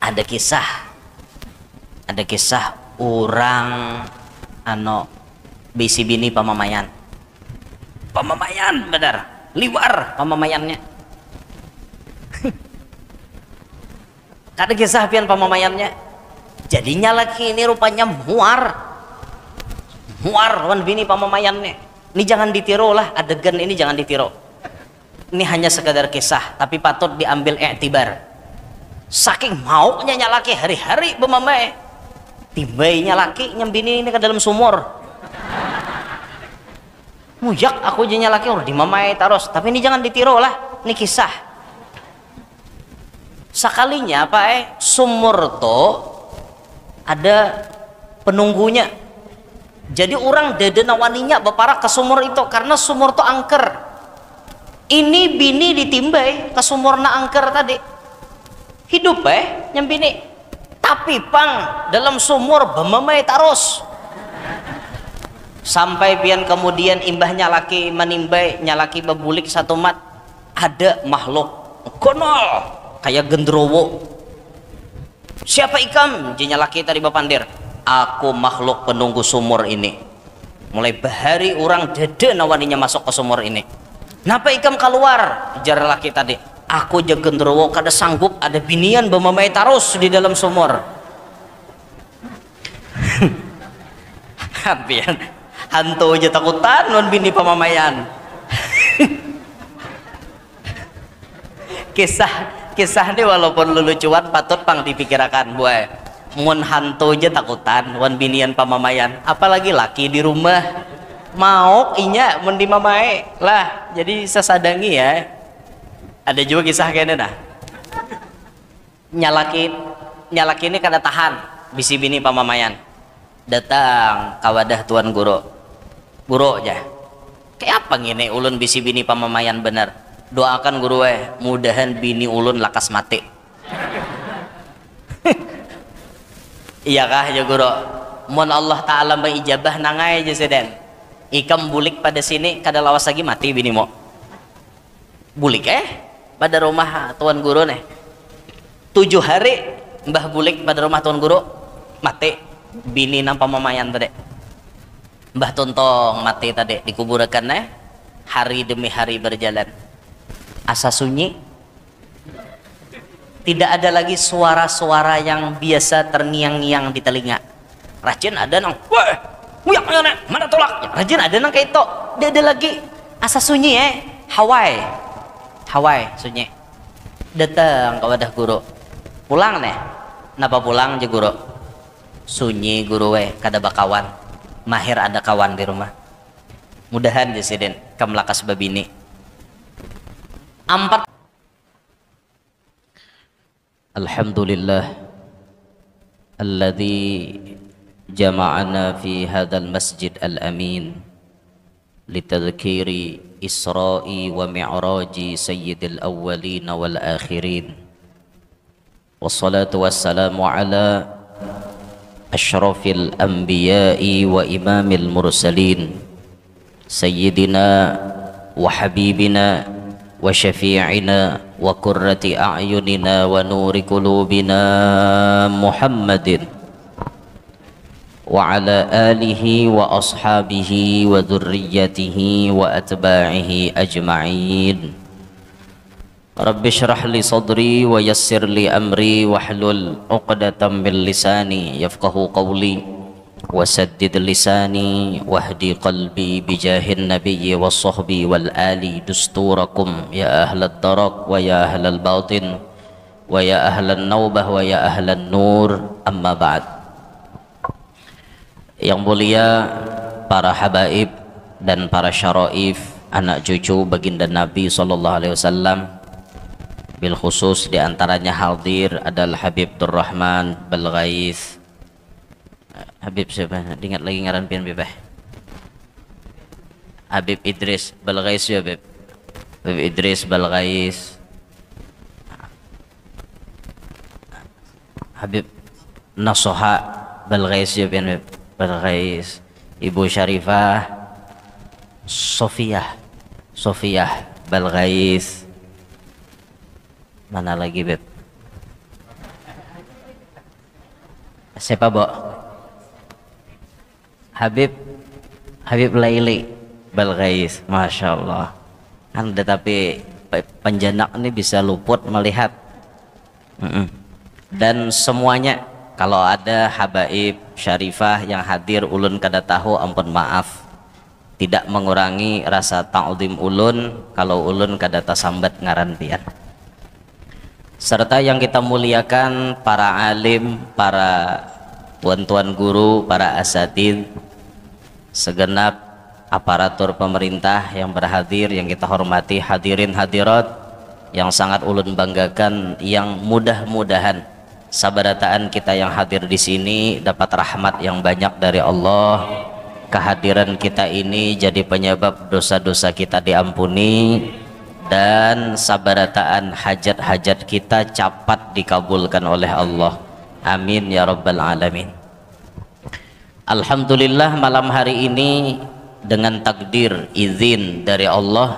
ada kisah orang bisi bini pamamayan benar liwar pamamayannya. Ada kisah pian pamamayannya, jadinya laki ini rupanya muar wan bini pamamayannya. Ini jangan ditiru lah, adegan ini jangan ditiru. Ini hanya sekadar kisah, tapi patut diambil iktibar. Saking maunya nyalaki hari-hari bemamai, timbainya laki nyembini ini ke dalam sumur. Mujak aku jadinya laki udah dimamai terus, tapi ini jangan ditiru lah, ini kisah. Sekalinya sumur to ada penunggunya. Jadi orang dede nawaninya beparak ke sumur itu karena sumur to angker. Ini bini ditimbai ke sumur na angker tadi. Hidup nyembini. Tapi pang dalam sumur bemamai terus. Sampai pian kemudian imbahnya laki menimbai nyalaki bebulik satu mat, ada makhluk gonol kayak gendrowo. Siapa ikam? Jinya laki tadi bapandir. Aku makhluk penunggu sumur ini. Mulai bahari orang dede nawaninya masuk ke sumur ini. Napa ikam keluar? Jar laki tadi. Aku je gendrowo kada sanggup ada binian bemamai tarus di dalam sumur. Hampir hantu aja takutan non bini pamamayan. kisah ini walaupun lelucuan patut pang dipikirkan buat mun hantu aja takutan wan binian pamamayan, apalagi laki di rumah mau inya mun dimamai lah. Jadi sesadangi ya. Ada juga kisah kayaknya dah. Nyalaki ini kada tahan bisi bini pamamayan. Datang kawadah tuan guru aja. Kayak apa ngene ulun bisi bini pamamayan bener. Doakan guru mudahan bini ulun lakas mati. Iya kah ya guru? Mun Allah Ta'ala mengijabah nangai aja seden. Ikam bulik pada sini kada lawas lagi mati bini mo. Bulik pada rumah tuan guru nih 7 hari mbah bulik pada rumah tuan guru mati bini nang pamamayan tadi. Mbah Tontong mati tadi dikuburkan hari demi hari berjalan. Asa sunyi, tidak ada lagi suara-suara yang biasa terngiang-ngiang di telinga. Rajin ada nang wah muyak mana tolak. Rajin ada nang kayak itu tidak ada lagi. Asa sunyi Hawaii sunyi. Datang ke wadah guru pulang napa pulang je guru sunyi guru kada bakawan mahir ada kawan di rumah. Mudahan jesiden kam lakas babini 4. Alhamdulillah alladzi jama'ana fi hadzal masjid al-amin litadhkiri Isra'i wa mi'raji sayyidil awwalin wal akhirin. Wassalatu wassalamu ala asyrafil anbiya'i wa imamil mursalin sayyidina wa habibina wa syafi'ina wa qurrati a'yunina wa nuri qulubina Muhammadin wa ala alihi wa ashabihi wa dhurriyyatihi wa atba'ihi ajma'in. Rabbi shrah li sadri wa yassir li amri wahlul 'uqdatam min lisani yafqahu qawli wa saddid lisani wahdi qalbi bijahin nabiyyi was sahbi wal ali dusturakum ya ahlad darak wa ya ahlal batin wa ya ahlan naubah wa ya ahlan nur. Amma ba'd. Yang mulia para habaib dan para syaraif anak cucu baginda Nabi SAW, bil khusus diantaranya hadir adalah Habib Durrahman Balghais. Habib siapa? Ingat lagi ngaran pian bebeh. Habib Idris Balghais ya Habib. Habib Idris Balghais. Habib Nasoha Balghais ya pian Habib. Balghais. Ibu Syarifah Sofiyah Balghais. Mana lagi Beb? Siapa, Bo? Habib Laili Balghais, Masya Allah. Kan tetapi penjenak ini bisa luput melihat. Dan semuanya, kalau ada habaib syarifah yang hadir ulun kada tahu, ampun maaf, tidak mengurangi rasa ta'zim ulun kalau ulun kada tasambat ngaran pian. Serta yang kita muliakan para alim, para tuan-tuan guru, para asatid, segenap aparatur pemerintah yang berhadir, yang kita hormati, hadirin hadirat yang sangat ulun banggakan, yang mudah-mudahan sabarataan kita yang hadir di sini dapat rahmat yang banyak dari Allah. Kehadiran kita ini jadi penyebab dosa-dosa kita diampuni, dan sabarataan hajat-hajat kita cepat dikabulkan oleh Allah. Amin ya rabbal alamin. Alhamdulillah, malam hari ini dengan takdir izin dari Allah,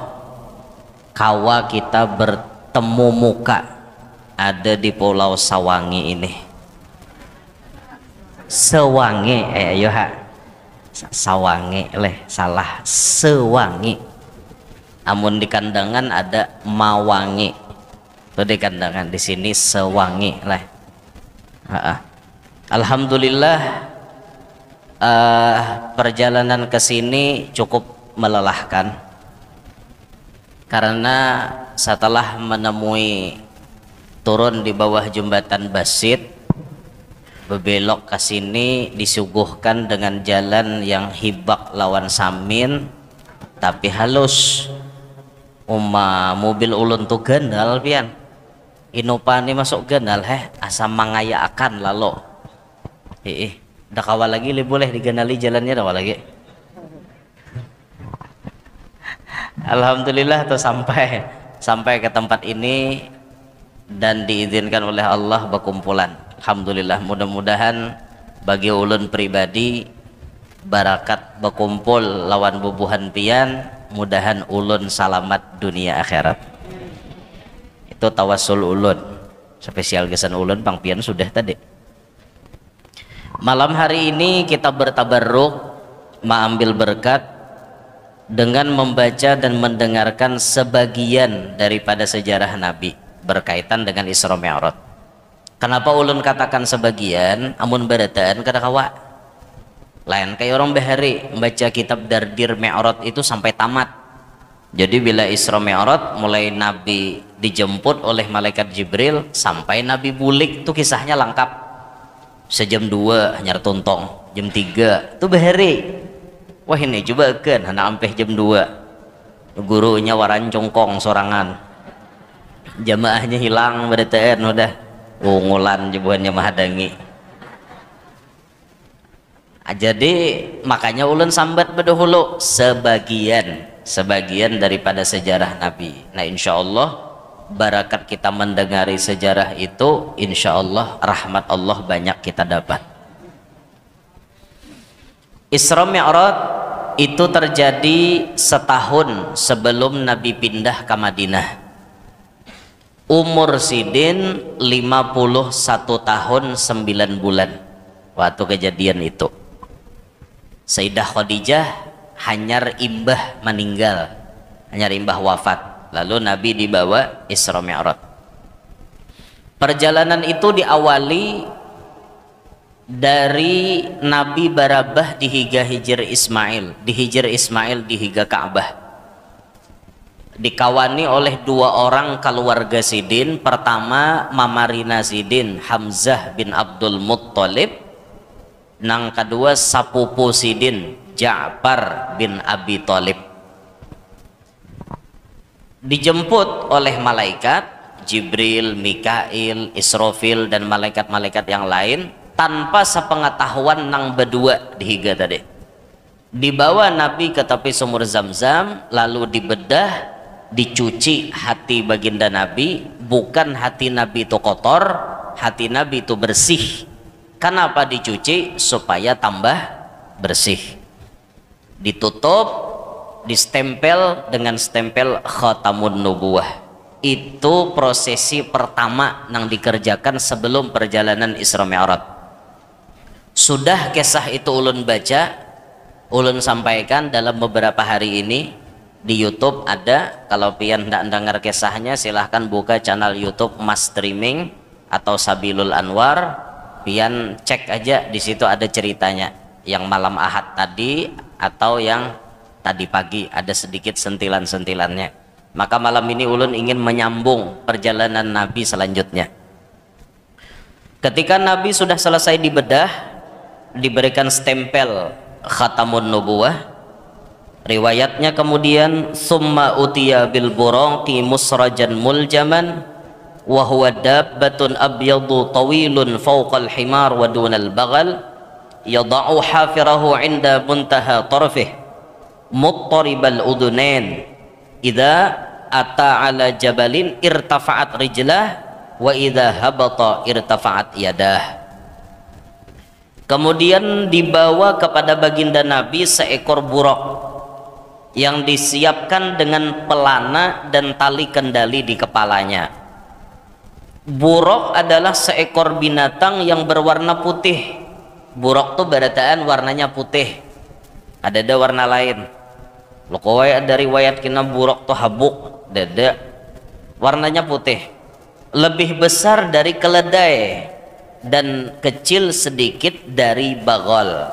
kawa kita bertemu muka ada di Pulau Sawangi ini. Sewangi, ayo ha, Sawangi leh, salah, Sewangi. Amun di kandangan ada Mawangi, itu di kandangan, di sini Sewangi leh. Alhamdulillah, perjalanan ke sini cukup melelahkan karena setelah menemui turun di bawah jembatan Basit, berbelok ke sini disuguhkan dengan jalan yang hibak lawan samin tapi halus. Mobil ulun tuh ganal pian, inupani masuk ganal asam mangaya akan lalu dah kawal lagi, boleh diganali jalannya dah lagi. Alhamdulillah tuh sampai ke tempat ini dan diizinkan oleh Allah berkumpulan. Alhamdulillah, mudah-mudahan bagi ulun pribadi barakat berkumpul lawan bubuhan pian, mudahan ulun salamat dunia akhirat. Itu tawasul ulun, spesial gesan ulun pang pian sudah tadi. Malam hari ini kita bertabarruk, mengambil berkat dengan membaca dan mendengarkan sebagian daripada sejarah Nabi berkaitan dengan Isra Mi'raj. Kenapa ulun katakan sebagian? Amun barataan kada kawa lain kayak orang bahari membaca kitab Dardir Mi'raj itu sampai tamat. Jadi bila Isra Mi'raj mulai Nabi dijemput oleh malaikat Jibril sampai Nabi bulik, itu kisahnya lengkap. Sejam 2 hanya tontong, jam 3 tuh bahari. Wah ini coba kan anak ampeh jam 2 gurunya waran congkong sorangan, jamaahnya hilang barataan udah ngulan jebuannya mahadangi. Jadi makanya ulun sambat berdahulu sebagian daripada sejarah Nabi. Nah insyaallah barakat kita mendengari sejarah itu, insyaallah rahmat Allah banyak kita dapat. Isra Mi'raj itu terjadi setahun sebelum Nabi pindah ke Madinah. Umur Sidin 51 tahun 9 bulan waktu kejadian itu. Sayyidah Khadijah hanyar imbah meninggal, hanyar imbah wafat. Lalu Nabi dibawa Isra Mi'raj. Perjalanan itu diawali dari Nabi Barabah dihiga Hijr Ismail, dihiga Ka'bah. Dikawani oleh 2 orang keluarga Sidin. Pertama Mamarina Sidin, Hamzah bin Abdul Muttalib. Nang kedua sapupu Sidin, Ja'far bin Abi Thalib. Dijemput oleh malaikat Jibril, Mikail, Israfil dan malaikat-malaikat yang lain tanpa sepengetahuan nang berdua dihiga tadi. Dibawa Nabi ke tepi sumur Zamzam, lalu dibedah, dicuci hati baginda Nabi. Bukan hati Nabi itu kotor, hati Nabi itu bersih. Kenapa dicuci? Supaya tambah bersih. Ditutup, distempel dengan stempel khatamun nubuwah. Itu prosesi pertama yang dikerjakan sebelum perjalanan Isra Mi'raj. Sudah kisah itu ulun baca, ulun sampaikan dalam beberapa hari ini di YouTube ada. Kalau pian tidak dengar kisahnya silahkan buka channel YouTube Mas Streaming atau Sabilul Anwar, pian cek aja, di situ ada ceritanya yang malam Ahad tadi atau yang tadi pagi, ada sedikit sentilan-sentilannya. Maka malam ini ulun ingin menyambung perjalanan Nabi selanjutnya. Ketika Nabi sudah selesai dibedah, diberikan stempel khatamun nubuwah, riwayatnya kemudian summa utiya bil buraqi musrajan muljaman wa huwa dabbatun abyadu tawilun fawqal himar wa dunal baghal yada'u hafirahu inda muntaha tarfih muttaribal udunain idza ata ala jabalin irtafa'at rijlah wa idza habata irtafa'at yadah. Kemudian dibawa kepada baginda Nabi seekor buraq yang disiapkan dengan pelana dan tali kendali di kepalanya. Buraq adalah seekor binatang yang berwarna putih. Buraq tuh barataan warnanya putih, ada warna lain. Lokowai ada riwayat kena buraq tuh habuk, dada warnanya putih, lebih besar dari keledai dan kecil sedikit dari bagol.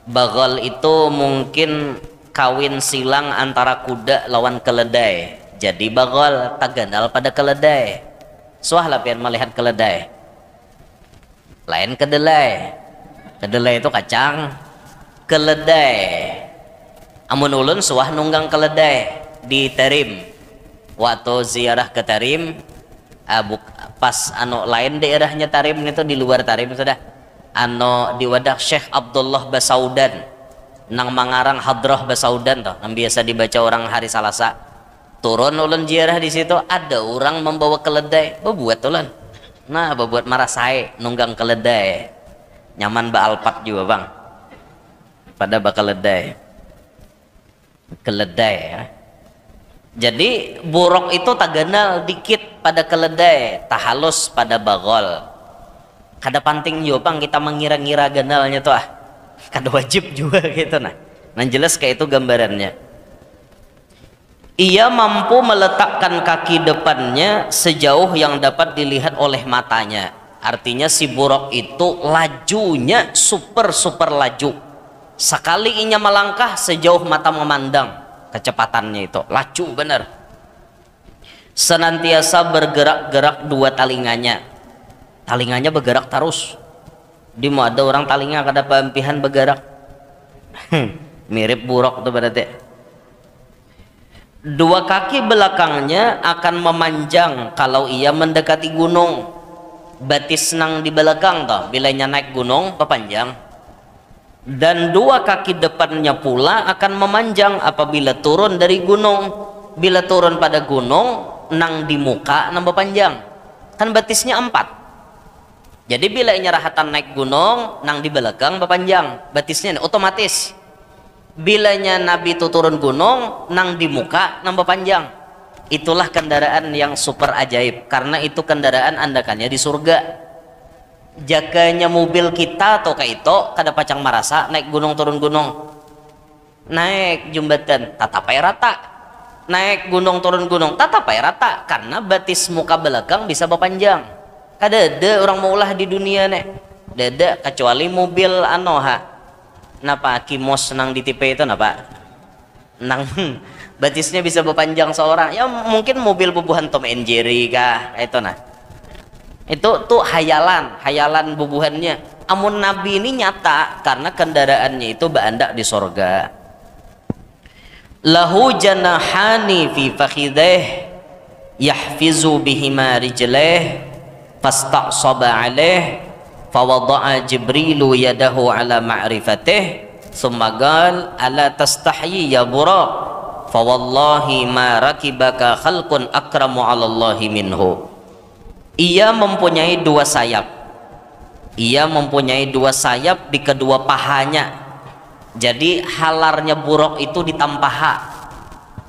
Bagol itu mungkin kawin silang antara kuda lawan keledai, jadi bagol taganal pada keledai. Suah lah pian melihat keledai, lain kedelai. Kedelai itu kacang, keledai amun ulun suah nunggang keledai di Tarim waktu ziarah ke Tarim. Pas lain daerahnya Tarim itu, di luar Tarim sudah di wadah Syekh Abdullah Basaudan nang mangarang Hadrah Basaudan toh, yang biasa dibaca orang hari Salasa. Turun ulun ziarah di situ, ada orang membawa keledai, bebuat ulun. Nah, bebuat marasai nunggang keledai, nyaman ba alpat juga bang, pada bakal keledai ya. Jadi buraq itu taganal dikit pada keledai, tahalus pada bagol. Kada penting juga bang kita mengira-ngira ganalnya tuh kada wajib juga gitu nah. Nah jelas kayak itu gambarannya. Ia mampu meletakkan kaki depannya sejauh yang dapat dilihat oleh matanya. Artinya si buraq itu lajunya super laju. Sekali inya melangkah sejauh mata memandang, kecepatannya itu laju bener. Senantiasa bergerak-gerak dua talinganya bergerak terus. Di mau ada orang talinga kada pampihan bergerak. Mirip buraq tuh berarti. Dua kaki belakangnya akan memanjang kalau ia mendekati gunung. Batis nang di belakang toh, bilanya naik gunung pepanjang. Dan dua kaki depannya pula akan memanjang apabila turun dari gunung. Bila turun pada gunung, nang di muka nambah panjang. Kan batisnya 4. Jadi bila nyarahatan naik gunung, nang di belakang berpanjang batisnya otomatis. Bilanya Nabi itu turun gunung, nang di muka nambah panjang. Itulah kendaraan yang super ajaib, karena itu kendaraan andakannya di surga. Jakanya mobil kita atau kayak itu kada pacang marasa naik gunung turun gunung, naik jembatan tatapai rata, naik gunung turun gunung tatapai rata, karena batis muka belakang bisa berpanjang. Kada ada orang maulah di dunia nih, dada kecuali mobil napa kimos nang di tipe itu napa nang batisnya bisa berpanjang seorang ya, mungkin mobil bubuhan Tom and Jerry kah itu nah. Itu tuh hayalan bubuhannya. Amun Nabi ini nyata karena kendaraannya itu beandak di sorga. Lahu janahani fi fakhideh yahfizu bihima rijleh fastaqsaba alaih fawada'a Jibrilu yadahu ala ma'rifatih summa qala ala tastahyi ya buraq fawallahi ma rakibaka khalqun akramu 'ala Allahi minhu. Ia mempunyai dua sayap. Ia mempunyai dua sayap di kedua pahanya. Jadi halarnya buraq itu di tampaha.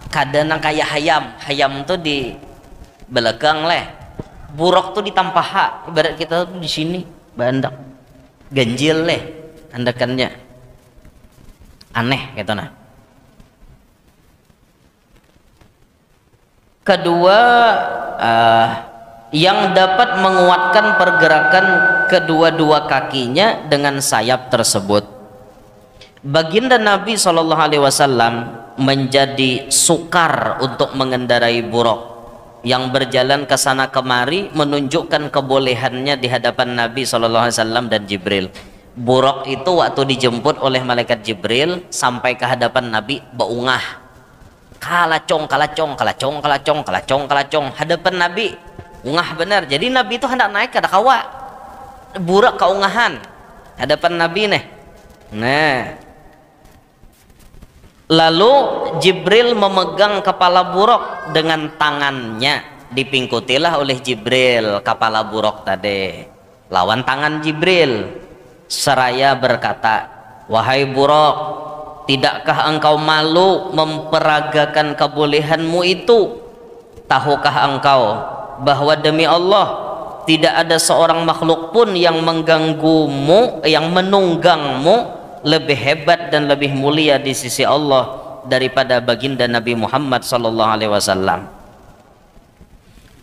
Kadang kayak hayam tuh di belakang leh. Buraq tuh di tampaha. Ibarat kita tuh di sini, bandak. ganjil leh andakannya aneh gitu nah. Kedua, yang dapat menguatkan pergerakan kedua-dua kakinya dengan sayap tersebut. Baginda Nabi SAW menjadi sukar untuk mengendarai buruk yang berjalan ke sana kemari, menunjukkan kebolehannya di hadapan Nabi SAW dan Jibril. Buruk itu waktu dijemput oleh malaikat Jibril sampai ke hadapan Nabi beungah, kalacong hadapan Nabi, ungah benar. Jadi Nabi itu hendak naik kada kawa, burak keungahan hadapan Nabi nih. Nah, lalu Jibril memegang kepala buruk dengan tangannya, dipingkutilah oleh Jibril kepala buruk tadi lawan tangan Jibril, seraya berkata, wahai buruk, tidakkah engkau malu memperagakan kebolehanmu itu? Tahukah engkau bahwa demi Allah tidak ada seorang makhluk pun yang mengganggumu, yang menunggangmu lebih hebat dan lebih mulia di sisi Allah daripada baginda Nabi Muhammad sallallahu alaihi wasallam.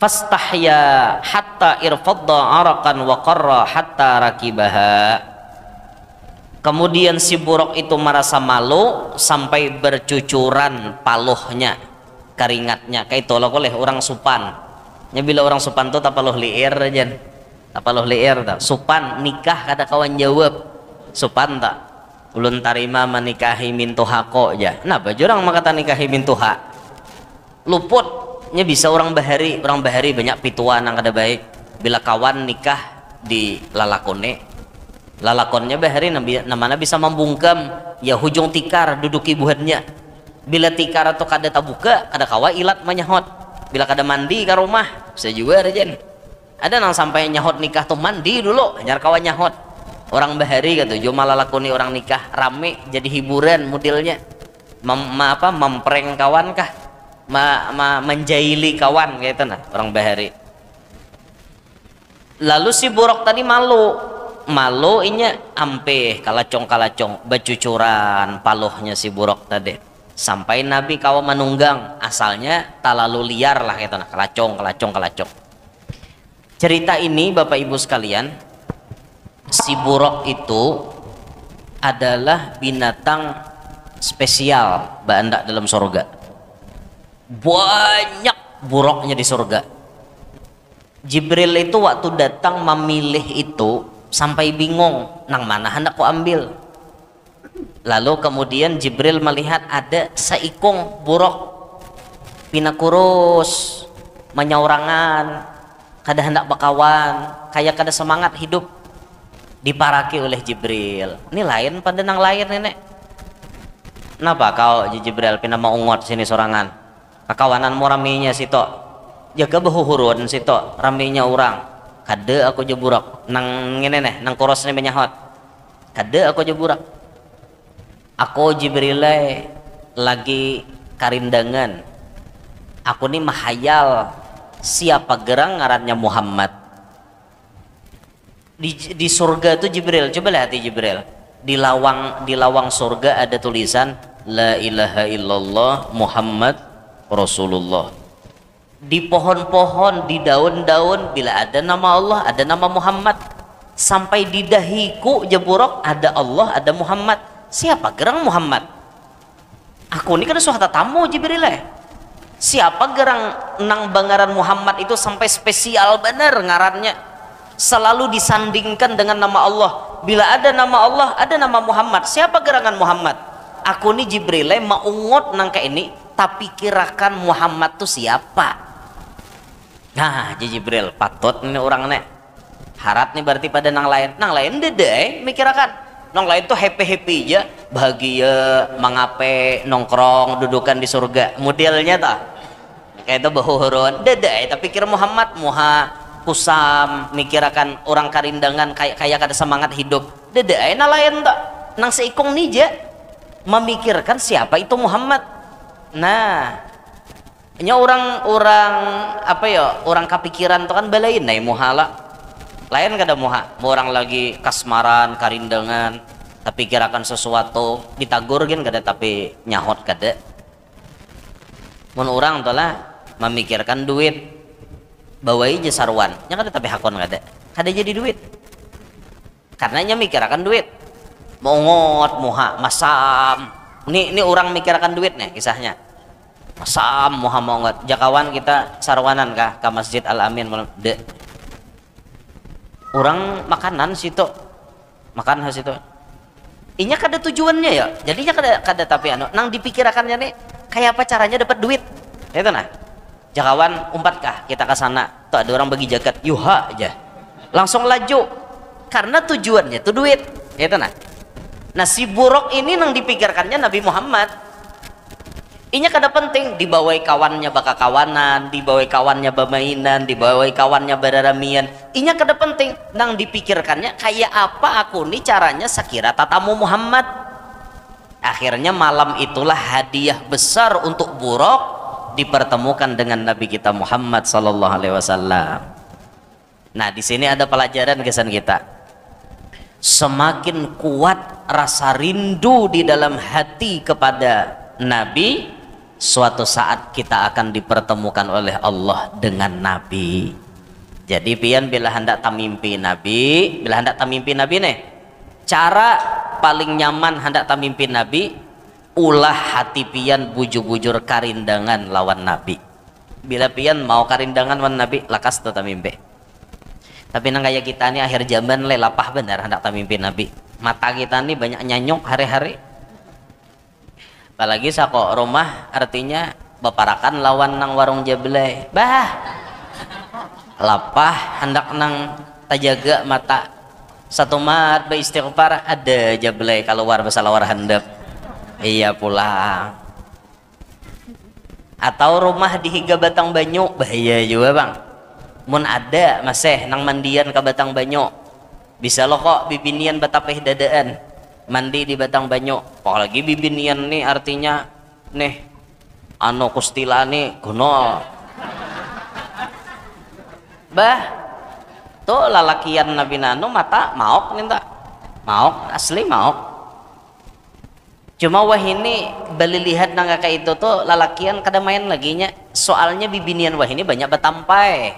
Fastahya hatta irfadda araqan wa qarra hatta rakibaha. Kemudian si buruk itu merasa malu sampai bercucuran paluhnya, keringatnya. Kayak tolak oleh orang Supan. Ya bila orang Supan tuh tapaluh liir aja. Tapaluh liir tak. Supan nikah kada kawan jawab. Supan tak. Ulun tarima menikahi mintuhako aja. Kenapa jurang makata nikahi mintuha? Luputnya bisa orang bahari banyak pituan yang kada baik. Bila kawan nikah di lalakone, lalakonnya bahari namanya bisa membungkam ya hujung tikar duduk ibuhannya. Bila tikar atau kada tabuka kada kawa ilat menyahot. Bila kada mandi ke rumah bisa juga rejen. Ada nang sampai nyahot nikah tuh mandi dulu hanyar kawan nyahot. Orang bahari gitu cuma lalakoni orang nikah rame jadi hiburan modelnya. Mempreng kawan kah, menjaili kawan gitu nah orang bahari. Lalu si buruk tadi malu inya ampe kalacong becucuran paluhnya si buruk tadi sampai Nabi kawa menunggang, asalnya tak lalu liar lah gitu nah, kalacong. Cerita ini Bapak Ibu sekalian, si buruk itu adalah binatang spesial banda dalam surga. Banyak buruknya di surga. Jibril itu waktu datang memilih itu sampai bingung nang mana hendak ku ambil. Lalu kemudian Jibril melihat ada seikung buruk pina kurus menyaurangan, kada hendak bakawan, kayak kada semangat hidup. Diparaki oleh Jibril, ini lain pada nang lain nenek. Kenapa kau Jibril pina mau ungot sini sorangan? Kakawananmu raminya situ, jaga behuhurun situ raminya orang. Kada aku jeburak nang ngene neh nang koros ni menyahot. Kada aku jeburak. Aku Jibril lagi karindangan. Aku ni mahayal siapa gerang ngarannya Muhammad. Di surga itu Jibril, coba lihat Jibril. Di lawang surga ada tulisan la ilaha illallah Muhammad Rasulullah. Di pohon-pohon, di daun-daun bila ada nama Allah, ada nama Muhammad. Sampai di dahiku jeburok ada Allah, ada Muhammad. Siapa gerang Muhammad? Aku ini kan suatu tamu Jibril. Siapa gerang nang bangaran Muhammad itu sampai spesial bener ngarannya. Selalu disandingkan dengan nama Allah. Bila ada nama Allah, ada nama Muhammad. Siapa gerangan Muhammad? Aku ini Jibril maungot nang kayak ini, tapi kirakan Muhammad tuh siapa? Nah, Jibril patut ini orang nih. Harap nih berarti pada nang lain dede mikirakan. Nang lain tuh happy aja, bahagia, mangape, nongkrong, dudukan di surga. Modelnya tak kayak itu behuhurun, dede tapi kira Muhammad muha kusam, mikirakan orang karindangan kayak ada semangat hidup. Dede nang lain tak nang seikung nija memikirkan siapa itu Muhammad. Nah, nya orang apa ya, orang kepikiran tuh kan balain nai muhala lain kada muha mau orang lagi kasmaran karindangan tapi kirakan sesuatu ditagur gin kada tapi nyahot kada mun orang tuh lah memikirkan duit bawai jasarwan nya kada tapi hakon kada jadi duit karena nya mikirkan duit mau ngot muha masam ini orang mikirkan duit nih kisahnya masam muha mau ngot jakawan kita sarwanan kah ke Masjid Al Amin de orang makanan situ makan situ inya kada tujuannya ya jadinya kada tapi anu nang dipikirakannya nih kayak apa caranya dapat duit itu nah jakawan umpat kah kita ke sana tuh ada orang bagi jagat yuha aja langsung laju karena tujuannya tuh duit itu nah si buruk ini nang dipikirkannya Nabi Muhammad inya kada penting dibawai kawannya baka kawanan dibawai kawannya bamainan dibawai kawannya bararamian inya kada penting nang dipikirkannya kayak apa aku nih caranya sakira tatamu Muhammad akhirnya malam itulah hadiah besar untuk buruk dipertemukan dengan Nabi kita Muhammad sallallahu alaihi wasallam. Nah di sini ada pelajaran kesan kita semakin kuat rasa rindu di dalam hati kepada Nabi suatu saat kita akan dipertemukan oleh Allah dengan Nabi. Jadi pian bila hendak tamimpi Nabi, bila hendak tamimpi Nabi nih, cara paling nyaman hendak tamimpi Nabi, ulah hati pian bujur-bujur karindangan lawan Nabi. Bila pian mau karindangan lawan Nabi, lakas tuh tamimpi. Tapi nang kayak kita nih akhir zaman lapah benar hendak tamimpi Nabi. Mata kita nih banyak nyanyuk hari-hari. Apalagi sako rumah artinya baparakan lawan nang warung jablay lapah hendak nang tajaga mata satu mat beristighfar ada jablay keluar besalawar handap iya pulang atau rumah dihiga batang banyu bahaya juga bang mun ada masih nang mandian ke batang banyu bisa lo kok bibinian batapeh dadaan mandi di batang banyu apalagi bibinian nih artinya nih anu kustila nih kuno bah tuh lalakian Nabi Nano mata maok nih tak maok asli maok cuma wah ini beli lihat nang kakak itu tuh lalakian kada main lagi nya soalnya bibinian wah ini banyak batampai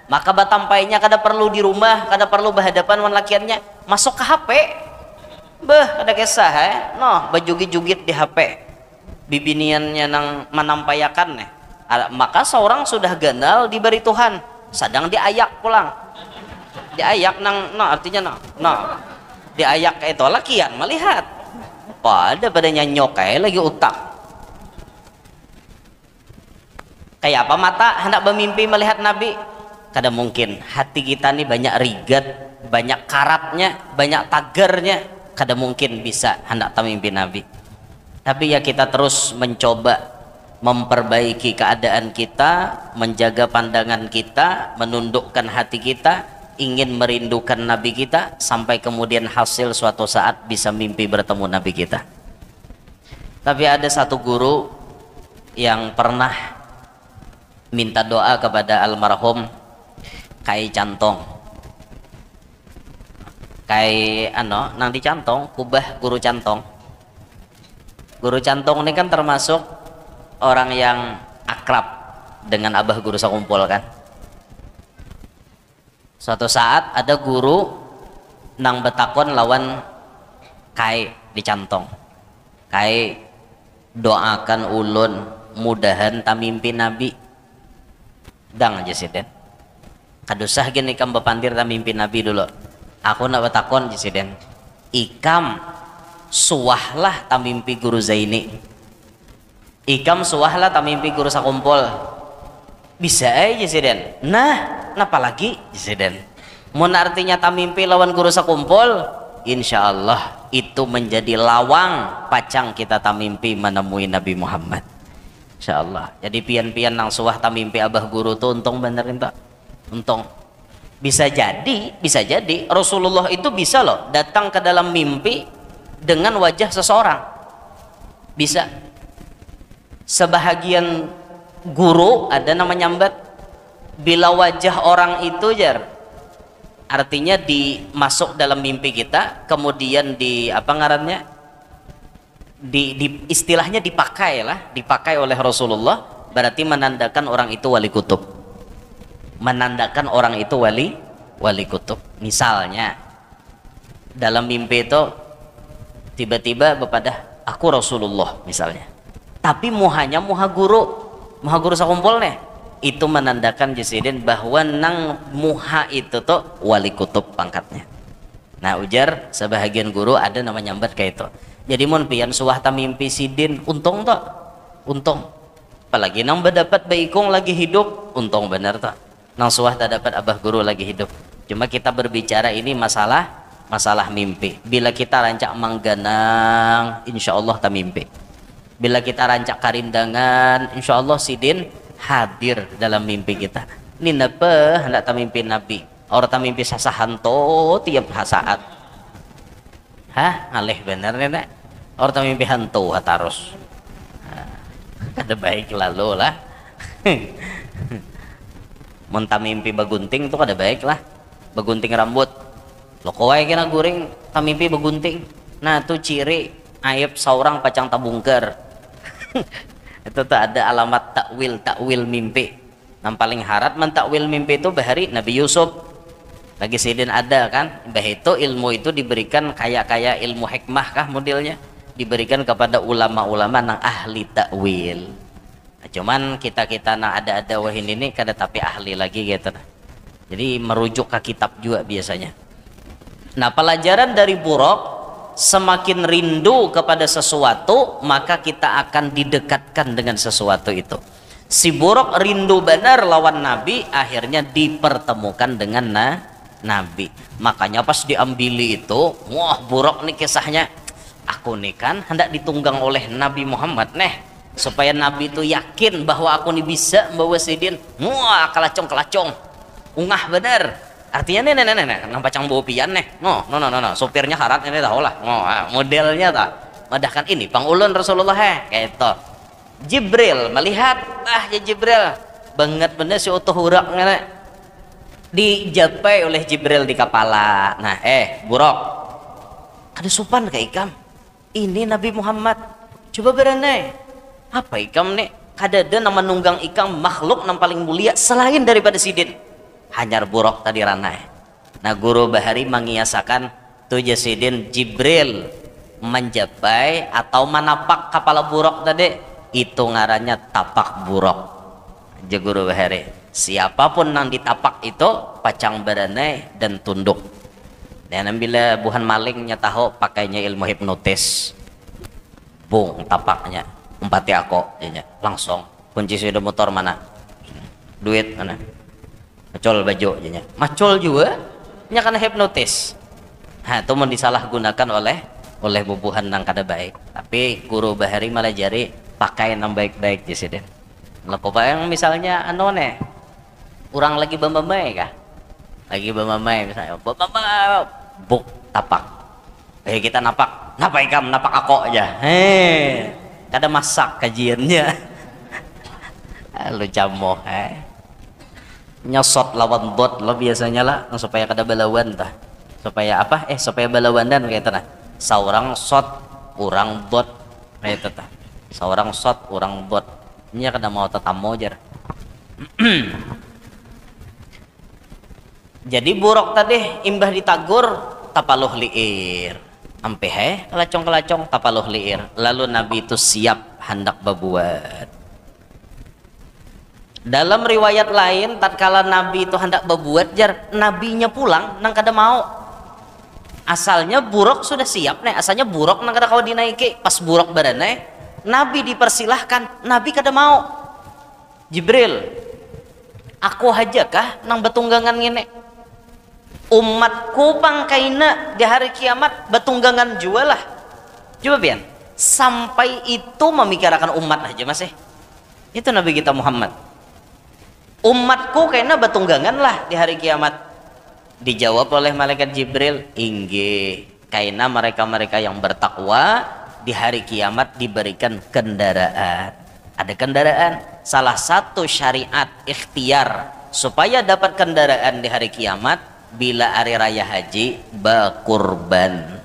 maka batampainya kada perlu di rumah kada perlu berhadapan wan lakiannya masuk ke HP ada kisah no bajugit-jugit di HP bibiniannya nang menampayakan nih maka seorang sudah ganal diberi Tuhan sedang diayak pulang diayak nang no artinya no diayak kayak itu lakian melihat pada nyanyok kayak lagi utak kayak apa mata hendak bermimpi melihat Nabi kada mungkin hati kita nih banyak rigat banyak karatnya banyak tagernya kada mungkin bisa hendak tamimpi Nabi tapi ya kita terus mencoba memperbaiki keadaan kita menjaga pandangan kita menundukkan hati kita ingin merindukan Nabi kita sampai kemudian hasil suatu saat bisa mimpi bertemu Nabi kita tapi ada satu guru yang pernah minta doa kepada almarhum Kai Cantong kayak nang dicantong kubah guru cantong ini kan termasuk orang yang akrab dengan abah guru sakumpul kan suatu saat ada guru nang betakon lawan kai dicantong kai doakan ulun mudahan tamimpi Nabi dang aja sih den kadusah gini kam bepantir tamimpi Nabi dulu aku nak betakon Jesiden ikam suahlah tamimpi guru Zaini ikam suahlah tamimpi guru sakumpul bisa aja Jesiden nah napa lagi Jesiden mun artinya tamimpi lawan guru sakumpul insya Allah itu menjadi lawang pacang kita tamimpi menemui Nabi Muhammad insya Allah jadi pian-pian nang suah tamimpi abah guru tuh untung benerin tak untung bisa jadi Rasulullah itu bisa loh datang ke dalam mimpi dengan wajah seseorang bisa sebahagian guru ada nama nyambat bila wajah orang itu jar artinya dimasuk dalam mimpi kita, kemudian di apa ngarannya, istilahnya dipakai oleh Rasulullah, berarti menandakan orang itu wali kutub, menandakan orang itu wali kutub. Misalnya dalam mimpi itu tiba-tiba bepadah aku Rasulullah misalnya, tapi muhanya muha guru sakumpul nih, itu menandakan jasidin bahwa nang muha itu tuh wali kutub pangkatnya. Nah ujar sebahagian guru ada nama nyambat kayak itu. Jadi mun pian suah ta mimpi sidin untung tuh, untung. Apalagi nang berdapat baikung lagi hidup, untung bener tuh. Nang suah tak dapat abah guru lagi hidup. Cuma kita berbicara ini masalah mimpi. Bila kita rancak mangganang, insya Allah ta mimpi. Bila kita rancak karindangan, insya Allah sidin hadir dalam mimpi kita. Ini napa hendak ta mimpi Nabi, orang ta mimpi sasahanto tiap saat. Hah, ngalih bener nih, orang ta mimpi hantu hatarus. Kada baik lalu lah. Mun ta mimpi bagunting itu kada baik lah. Bagunting rambut. Lo kowe kena guring ta mimpi bagunting. Nah, tuh ciri aib saurang pacang tabungker. Itu tuh ada alamat takwil mimpi. Yang paling harat mentakwil mimpi itu bahari Nabi Yusuf. Lagi sidin ada kan, bah itu ilmu itu diberikan kayak ilmu hikmah kah modelnya, diberikan kepada ulama-ulama nang ahli takwil. Nah, cuman kita nang ada wahin ini kada tapi ahli lagi gitu. Jadi merujuk ke kitab juga biasanya. Nah, pelajaran dari Buraq, semakin rindu kepada sesuatu maka kita akan didekatkan dengan sesuatu itu. Si Buraq rindu benar lawan Nabi, akhirnya dipertemukan dengan Nabi. Makanya pas diambili itu, wah Buraq nih kisahnya, aku nih kan hendak ditunggang oleh Nabi Muhammad nih, supaya Nabi itu yakin bahwa aku nih bisa membawa sidin. Wah kelacong ungah bener. Artinya nih nang pacang bawa pian nih, no, sopirnya harat ini tahu lah, modelnya tak, madahkan ini pangulun Rasulullah kayak itu. Jibril melihat, ya Jibril banget bener si utuh hurak nih, dijapai oleh Jibril di kepala. Nah, Buraq, kada sopan ke ikam, ini Nabi Muhammad, coba berani, apa ikam nih, kada ada nama nunggang ikam makhluk yang paling mulia selain daripada sidin. Hanyar Buraq tadi ranai. Nah, guru bahari mengiasakan tu jasidin Jibril menjapai atau menapak kepala Buraq tadi, itu ngarannya tapak Buraq. Je guru bahari, siapapun yang ditapak itu pacang beranai dan tunduk. Dan bila buhan malingnya tahu pakainya ilmu hipnotis, bung tapaknya umpati aku langsung kunci sepeda motor mana, duit mana, macul baju jadinya, macul juga nya karena hipnotis. Nah, itu mau disalahgunakan oleh bubuhan nang kada baik. Tapi guru bahari malah jari pakai nang baik-baik di sini. Laku yang misalnya anone, orang lagi bambamai kah? Lagi bambamai misalnya, bambamai buk tapak. Kita napak ikam napak aku aja. Kada masak kajiannya. Lu jamoh nyosot lawan bot lo biasanya lah supaya kada balawan tah, supaya apa supaya balawanan kayak tah, saurang shot urang bot kayak tah, saurang shot urang bot nya kada mau tetamu jar. Jadi Buraq tadi imbah ditagur tapaluh liir ampe kelacong tapaluh liir, lalu Nabi itu siap hendak berbuat. Dalam riwayat lain, tatkala Nabi itu hendak berbuat jar, nabinya pulang nang kada mau. Asalnya Buraq sudah siap nih, asalnya Buraq nang kada kau dinaiki. Pas Buraq badanai, Nabi dipersilahkan, Nabi kada mau. Jibril, aku aja kah nang betunggangan ngene? Umatku pangkaina di hari kiamat betunggangan jualah. Coba pian, sampai itu memikirkan umat aja masih. Itu Nabi kita Muhammad. Umatku kayaknya betunggangan lah di hari kiamat. Dijawab oleh malaikat Jibril, ingge kayaknya mereka yang bertakwa di hari kiamat diberikan kendaraan. Ada kendaraan. Salah satu syariat ikhtiar supaya dapat kendaraan di hari kiamat, bila hari raya haji bakurban.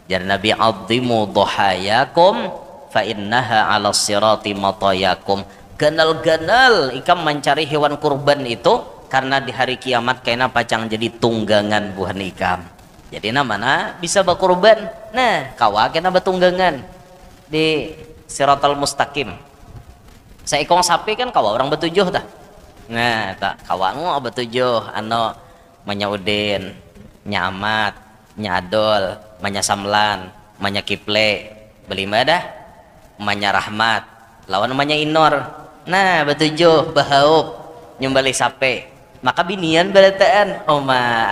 Jar Nabi adhimu dhahayakum fa innaha 'ala sirati matayakum. Ganal-ganal ikam mencari hewan kurban itu karena di hari kiamat kena pacang jadi tunggangan buhan ikam. Jadi namanya bisa bakurban. Nah, kawa kena batunggangan di siratal mustaqim. Seekong sapi kan kawa orang betujuh dah. Nah, tak kawangu betujuh anu manyaudin, nyamat, nyadol, manya samlan, manya kiple, belima dah, manya rahmat, lawan manya inor. Nah, betujuh bahaup nyumbali sape. Maka binian balataan oma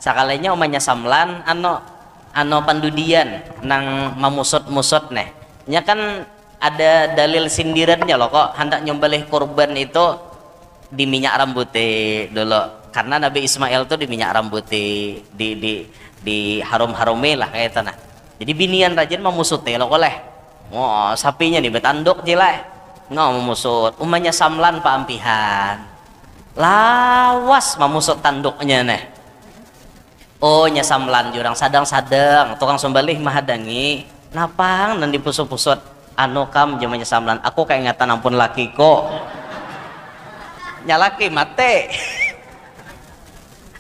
sakalanya omanya samlan ano pandudian nang mamusot-musot neh. Nya kan ada dalil sindirannya loh kok hendak nyembelih kurban itu di minyak rambutnya dulu. Karena Nabi Ismail tuh di minyak rambutnya di harum-harumi lah kayak tanah. Jadi binian rajin memusutnya lo oleh. Oh, sapinya nih betanduk jelek. Nggak memusut, umanya samlan paampihan, lawas memusut tanduknya nih. Oh nya samlan jurang sadang-sadang, tukang sembalih mahadangi, napang dan dipusut-pusut. Anu kam jamanya samlan, aku kayak ingatan ampun laki kok, nyalaki mate,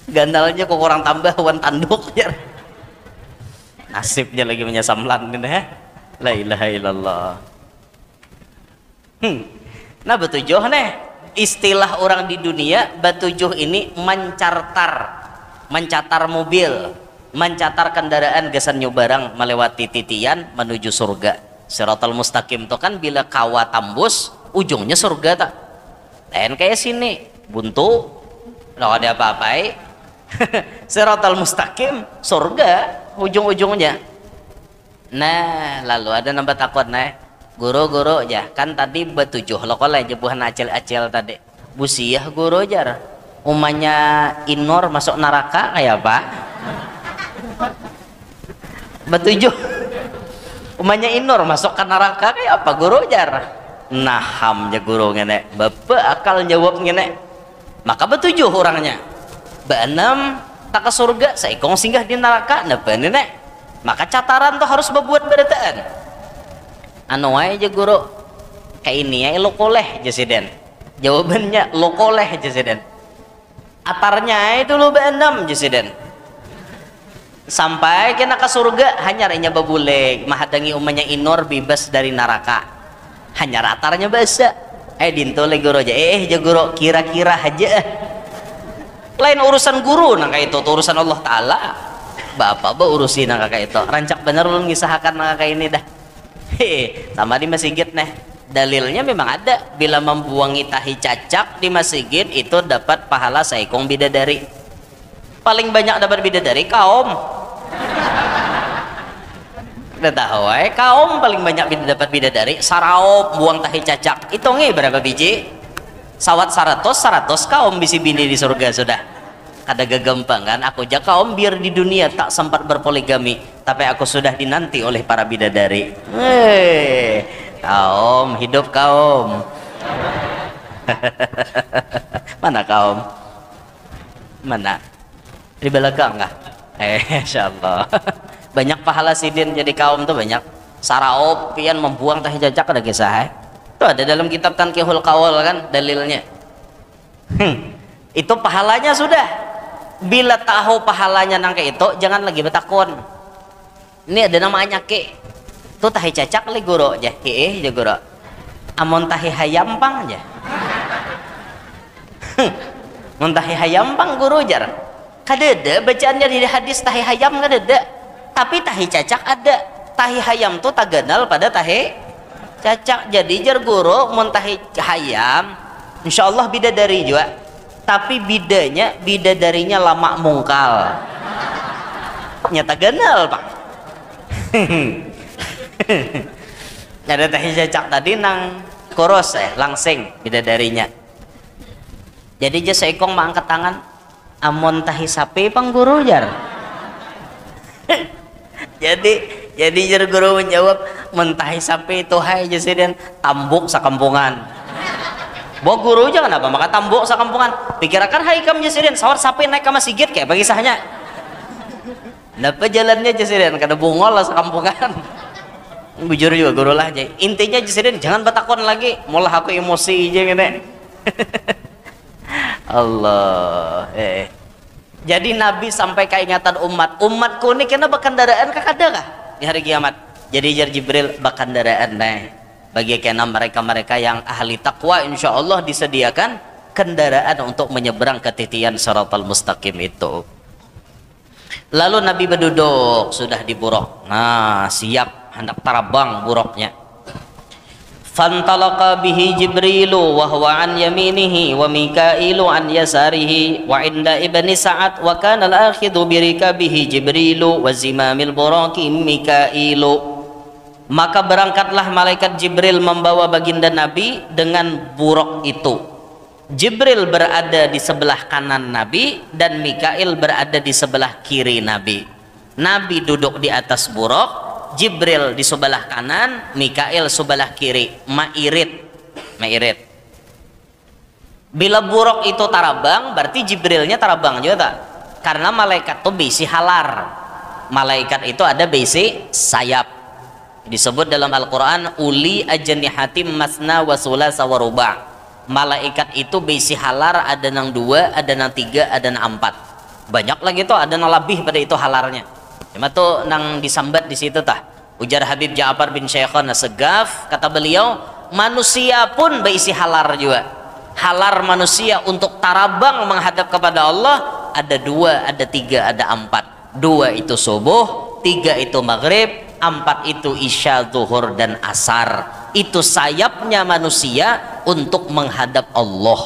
gandalnya kok kurang tambah wan tanduk ya. Nasibnya lagi menyasamlan ini ya, la ilaha illallah. Nah betujuh nih istilah orang di dunia betujuh ini mencatar mobil, mencatar kendaraan gasan nyobarang melewati titian menuju surga. Siratal mustaqim itu kan bila kawa tambus ujungnya surga tak lain kayak sini buntu nggak ada apa-apa. Siratal mustaqim surga ujung-ujungnya. Nah lalu ada nambah takut nih guru-guru ya kan tadi betujuh lo koleh jebuhan acil-acil tadi busiah guru jar umanya inor masuk neraka kayak apa betujuh umanya inor masuk ke neraka kayak apa guru jar naham ya guru ngene bapak akal jawab ngene maka betujuh orangnya beenam tak ke surga seikong singgah di neraka nah benenek maka cataran tuh harus berbuat berataan anu aja guru kayak ini ya lo koleh jasiden jawabannya lo koleh jasiden atarnya itu lo beenam jasiden sampai kena ke surga hanya renya babule mahadangi umanya inor bebas dari neraka hanya atarnya basa dinto le guru aja guru kira-kira aja lain urusan guru nah kayak itu urusan Allah Ta'ala bapak urusin nah kayak itu rancak bener lu ngisahkan nah kayak ini dah. Sama di masjid nih dalilnya memang ada bila membuangi tahi cacak di masjid itu dapat pahala seekong bidadari. Paling banyak dapat bidadari kaum udah tahu kaum paling banyak dapat bidadari sarau buang tahi cacak hitungnya berapa biji sawat 100 kaum bisi bini di surga sudah kada gampang kan aku aja kaum biar di dunia tak sempat berpoligami tapi aku sudah dinanti oleh para bidadari. Kaum hidup kaum. Mana kaum? Mana? Di belakang kah? Insyaallah. Banyak pahala sidin jadi kaum tuh banyak. Saraup pian membuang tahi jajak ada kisah. Itu ada dalam kitab Tanqihul Qaul kan dalilnya. Itu pahalanya sudah. Bila tahu pahalanya nang kayak itu jangan lagi betakun. Ini ada namanya ke tuh tahi cacak li guru aja ya guru amon tahi hayam pang aja mon tahi hayam pang guru jar kadeda bacaannya di hadis tahi hayam kadeda tapi tahi cacak ada tahi hayam tuh taganal pada tahi cacak jadi jar guru mon tahi hayam insyaallah bidadari juga tapi bidadarinya lama mungkal nyata ganal pak. Ada tahi cacak tadi nang koros langsing bidadarinya jadi aja seekong mangkat tangan amon tahi sapi pang guru jar. jadi jar guru menjawab mentahi sapi itu hai jasiden tambuk sakampungan bawa guru aja kenapa maka tambok sakampungan pikirakan hai kam jasirin sawar sampai naik ke masjid kayak bagi sahnya dapat jalannya jasirin kada bungol lah sakampungan bujur juga guru lah aja intinya jasirin jangan batakon lagi malah aku emosi aja gitu Allah jadi Nabi sampai keingatan umatku ini kena bakandaraan kakada kah di hari kiamat jadi jar Jibril bakandaraan bagi kena mereka-mereka yang ahli takwa insya Allah disediakan kendaraan untuk menyeberang ke titian Shiratal Mustaqim itu. Lalu Nabi berduduk sudah di buruk, nah siap hendak terbang buruknya. Fantalaqa bihi Jibrilu wa huwa an yaminihi wa Mikailu an yasarihi wa inda ibni Sa'ad wa kana al-akhidhu birikabihi Jibrilu wa zimamil buraki Mikailu. Maka berangkatlah malaikat Jibril membawa baginda Nabi dengan buruk itu. Jibril berada di sebelah kanan Nabi dan Mikail berada di sebelah kiri Nabi. Nabi duduk di atas buruk, Jibril di sebelah kanan, Mikail sebelah kiri. Mairit. Bila buruk itu tarabang, berarti Jibrilnya tarabang juga tak? Karena malaikat itu bisi halar. Malaikat itu ada bisi sayap. Disebut dalam Al-Quran uli ajnihatim masna wa sulasa wa ruba'. Malaikat itu bisi halar ada nang 2, ada nang 3, ada nang 4. Banyak lagi tuh ada nang lebih pada itu halarnya. Cuma tuh nang disambat di situ tah. Ujar Habib Ja'far bin Syekhon Segaf kata beliau manusia pun berisi halar juga. Halar manusia untuk tarabang menghadap kepada Allah ada 2, ada 3, ada 4. 2 itu subuh, 3 itu maghrib, 4 itu isya, zuhur dan asar. Itu sayapnya manusia untuk menghadap Allah.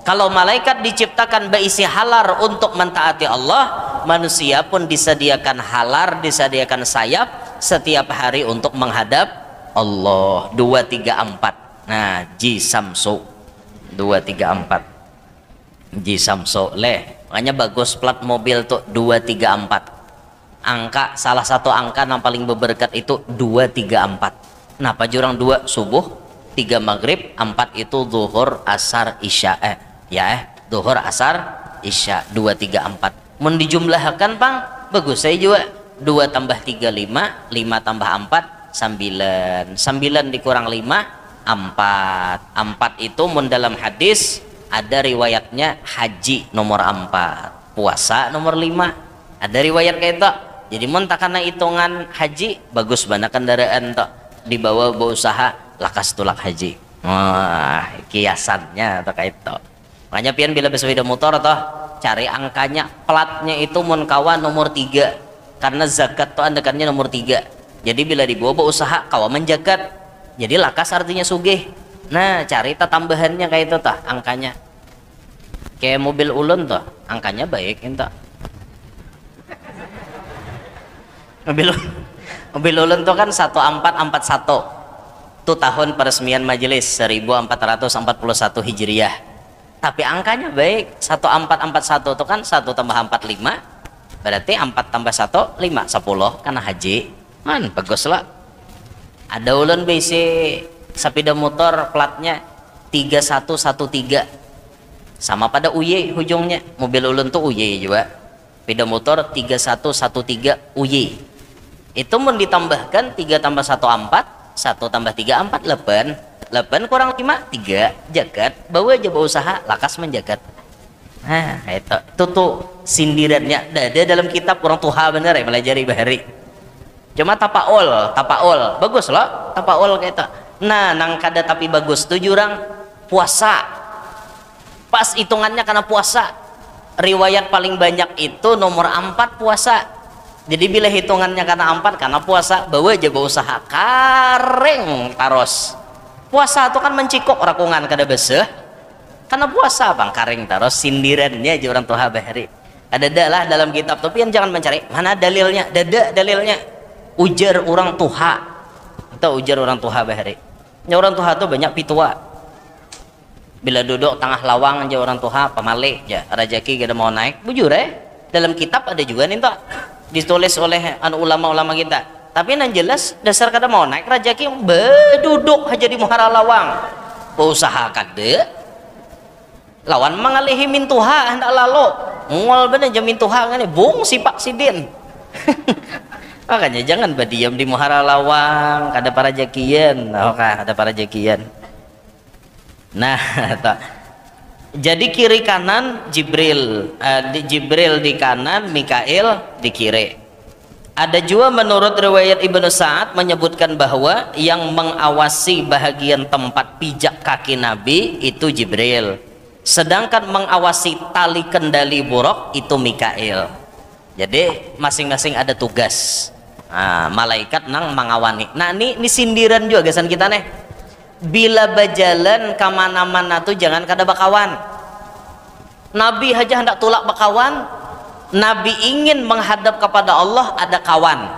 Kalau malaikat diciptakan berisi halar untuk mentaati Allah, manusia pun disediakan halar, disediakan sayap setiap hari untuk menghadap Allah. 2, 3, 4. Nah, Ji Samsu 2, 3, 4 Ji Samsu makanya bagus plat mobil tuh 2, 3, 4 angka, salah satu angka yang paling berberkat itu 2, 3, 4. Kenapa jurang 2 subuh, 3 maghrib, 4 itu zuhur, asar, isya zuhur, asar, isya. 2, 3, 4 mau dijumlahkan pang bagus saya juga 2 tambah 3 5, 5 tambah 4 9, 9 dikurang 5 4 itu mun dalam hadis ada riwayatnya haji nomor 4, puasa nomor 5, ada riwayat kayak itu. Jadi mun takana hitungan haji bagus bana kendaraan toh dibawa berusaha lakas tulak haji. Wah, kiasannya atau kayak itu. Makanya pian bila bersepeda motor toh cari angkanya platnya itu mun kawan nomor 3 karena zakat toh andakannya nomor 3. Jadi bila dibawa berusaha kawan menjagat. Jadi lakas artinya sugih. Nah, cari tambahannya kayak itu toh angkanya. Kayak mobil ulun toh angkanya baik entah. Mobil ulun tuh kan 1441 itu tahun peresmian majelis 1441 Hijriah, tapi angkanya baik. 1441 itu kan 1 tambah 4 5, berarti 4 tambah 1 5 10 karena haji man bagus lah. Ada ulun bisi sepeda motor platnya 3113 sama pada UY ujungnya. Mobil ulun tuh UY juga, sepeda motor 3113 UY. Itu mau ditambahkan 3 tambah 1 4, 1 tambah 3 4 8 kurang 5 3 jagat bawa aja berusaha lakas menjagat. Nah itu tuh sindirannya ada dalam kitab orang tua bener ya melajari bahari. Cuma tapaul bagus loh tapaul kayak itu. Nah nang kada tapi bagus tuh jurang puasa pas hitungannya karena puasa riwayat paling banyak itu nomor 4 puasa. Jadi bila hitungannya karena 4 karena puasa bawa aja berusaha kareng taros. Puasa itu kan mencikok rakungan kada beseh karena puasa bang kareng taros sindirannya aja orang tua bahari. Ada lah dalam kitab tapi yang jangan mencari mana dalilnya, dada dalilnya ujar orang tuha atau ujar orang tuha bahari. Ya orang tuha tuh banyak pitua. Bila duduk tengah lawang aja orang tuha pamale ya rajaki kada mau naik bujur dalam kitab ada juga nih tak ditulis oleh ulama-ulama kita. Tapi yang jelas dasar kada mau naik rajaki berduduk aja di muhara lawang. Usaha kada lawan mangalihi min tuha hendak lalu ngol bener jamin tuha ngane bung sipak sidin. Makanya jangan berdiam di muhara lawang kada para jakian, ada para jakian. Nah, jadi kiri kanan Jibril, Jibril di kanan, Mikail di kiri. Ada juga menurut riwayat Ibnu Sa'ad menyebutkan bahwa yang mengawasi bahagian tempat pijak kaki Nabi itu Jibril, sedangkan mengawasi tali kendali buruk itu Mikail. Jadi masing-masing ada tugas. Nah, malaikat nang mengawani. Nah ini sindiran juga gasan kita nih. Bila berjalan kemana-mana tuh jangan kada bakawan. Nabi aja hendak tulak bakawan. Nabi ingin menghadap kepada Allah ada kawan.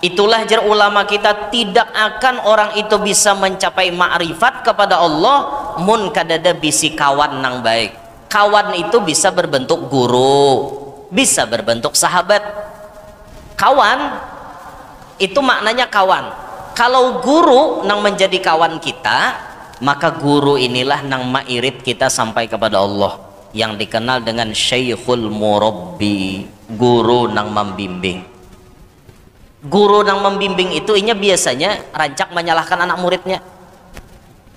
Itulah jar ulama kita, tidak akan orang itu bisa mencapai ma'rifat kepada Allah mun kadada bisi kawan nang baik. Kawan itu bisa berbentuk guru, bisa berbentuk sahabat. Kawan itu maknanya kawan. Kalau guru nang menjadi kawan kita, maka guru inilah nang ma'irit kita sampai kepada Allah, yang dikenal dengan Syekhul Murabbi, guru nang membimbing. Guru nang membimbing itu inya biasanya rancak menyalahkan anak muridnya.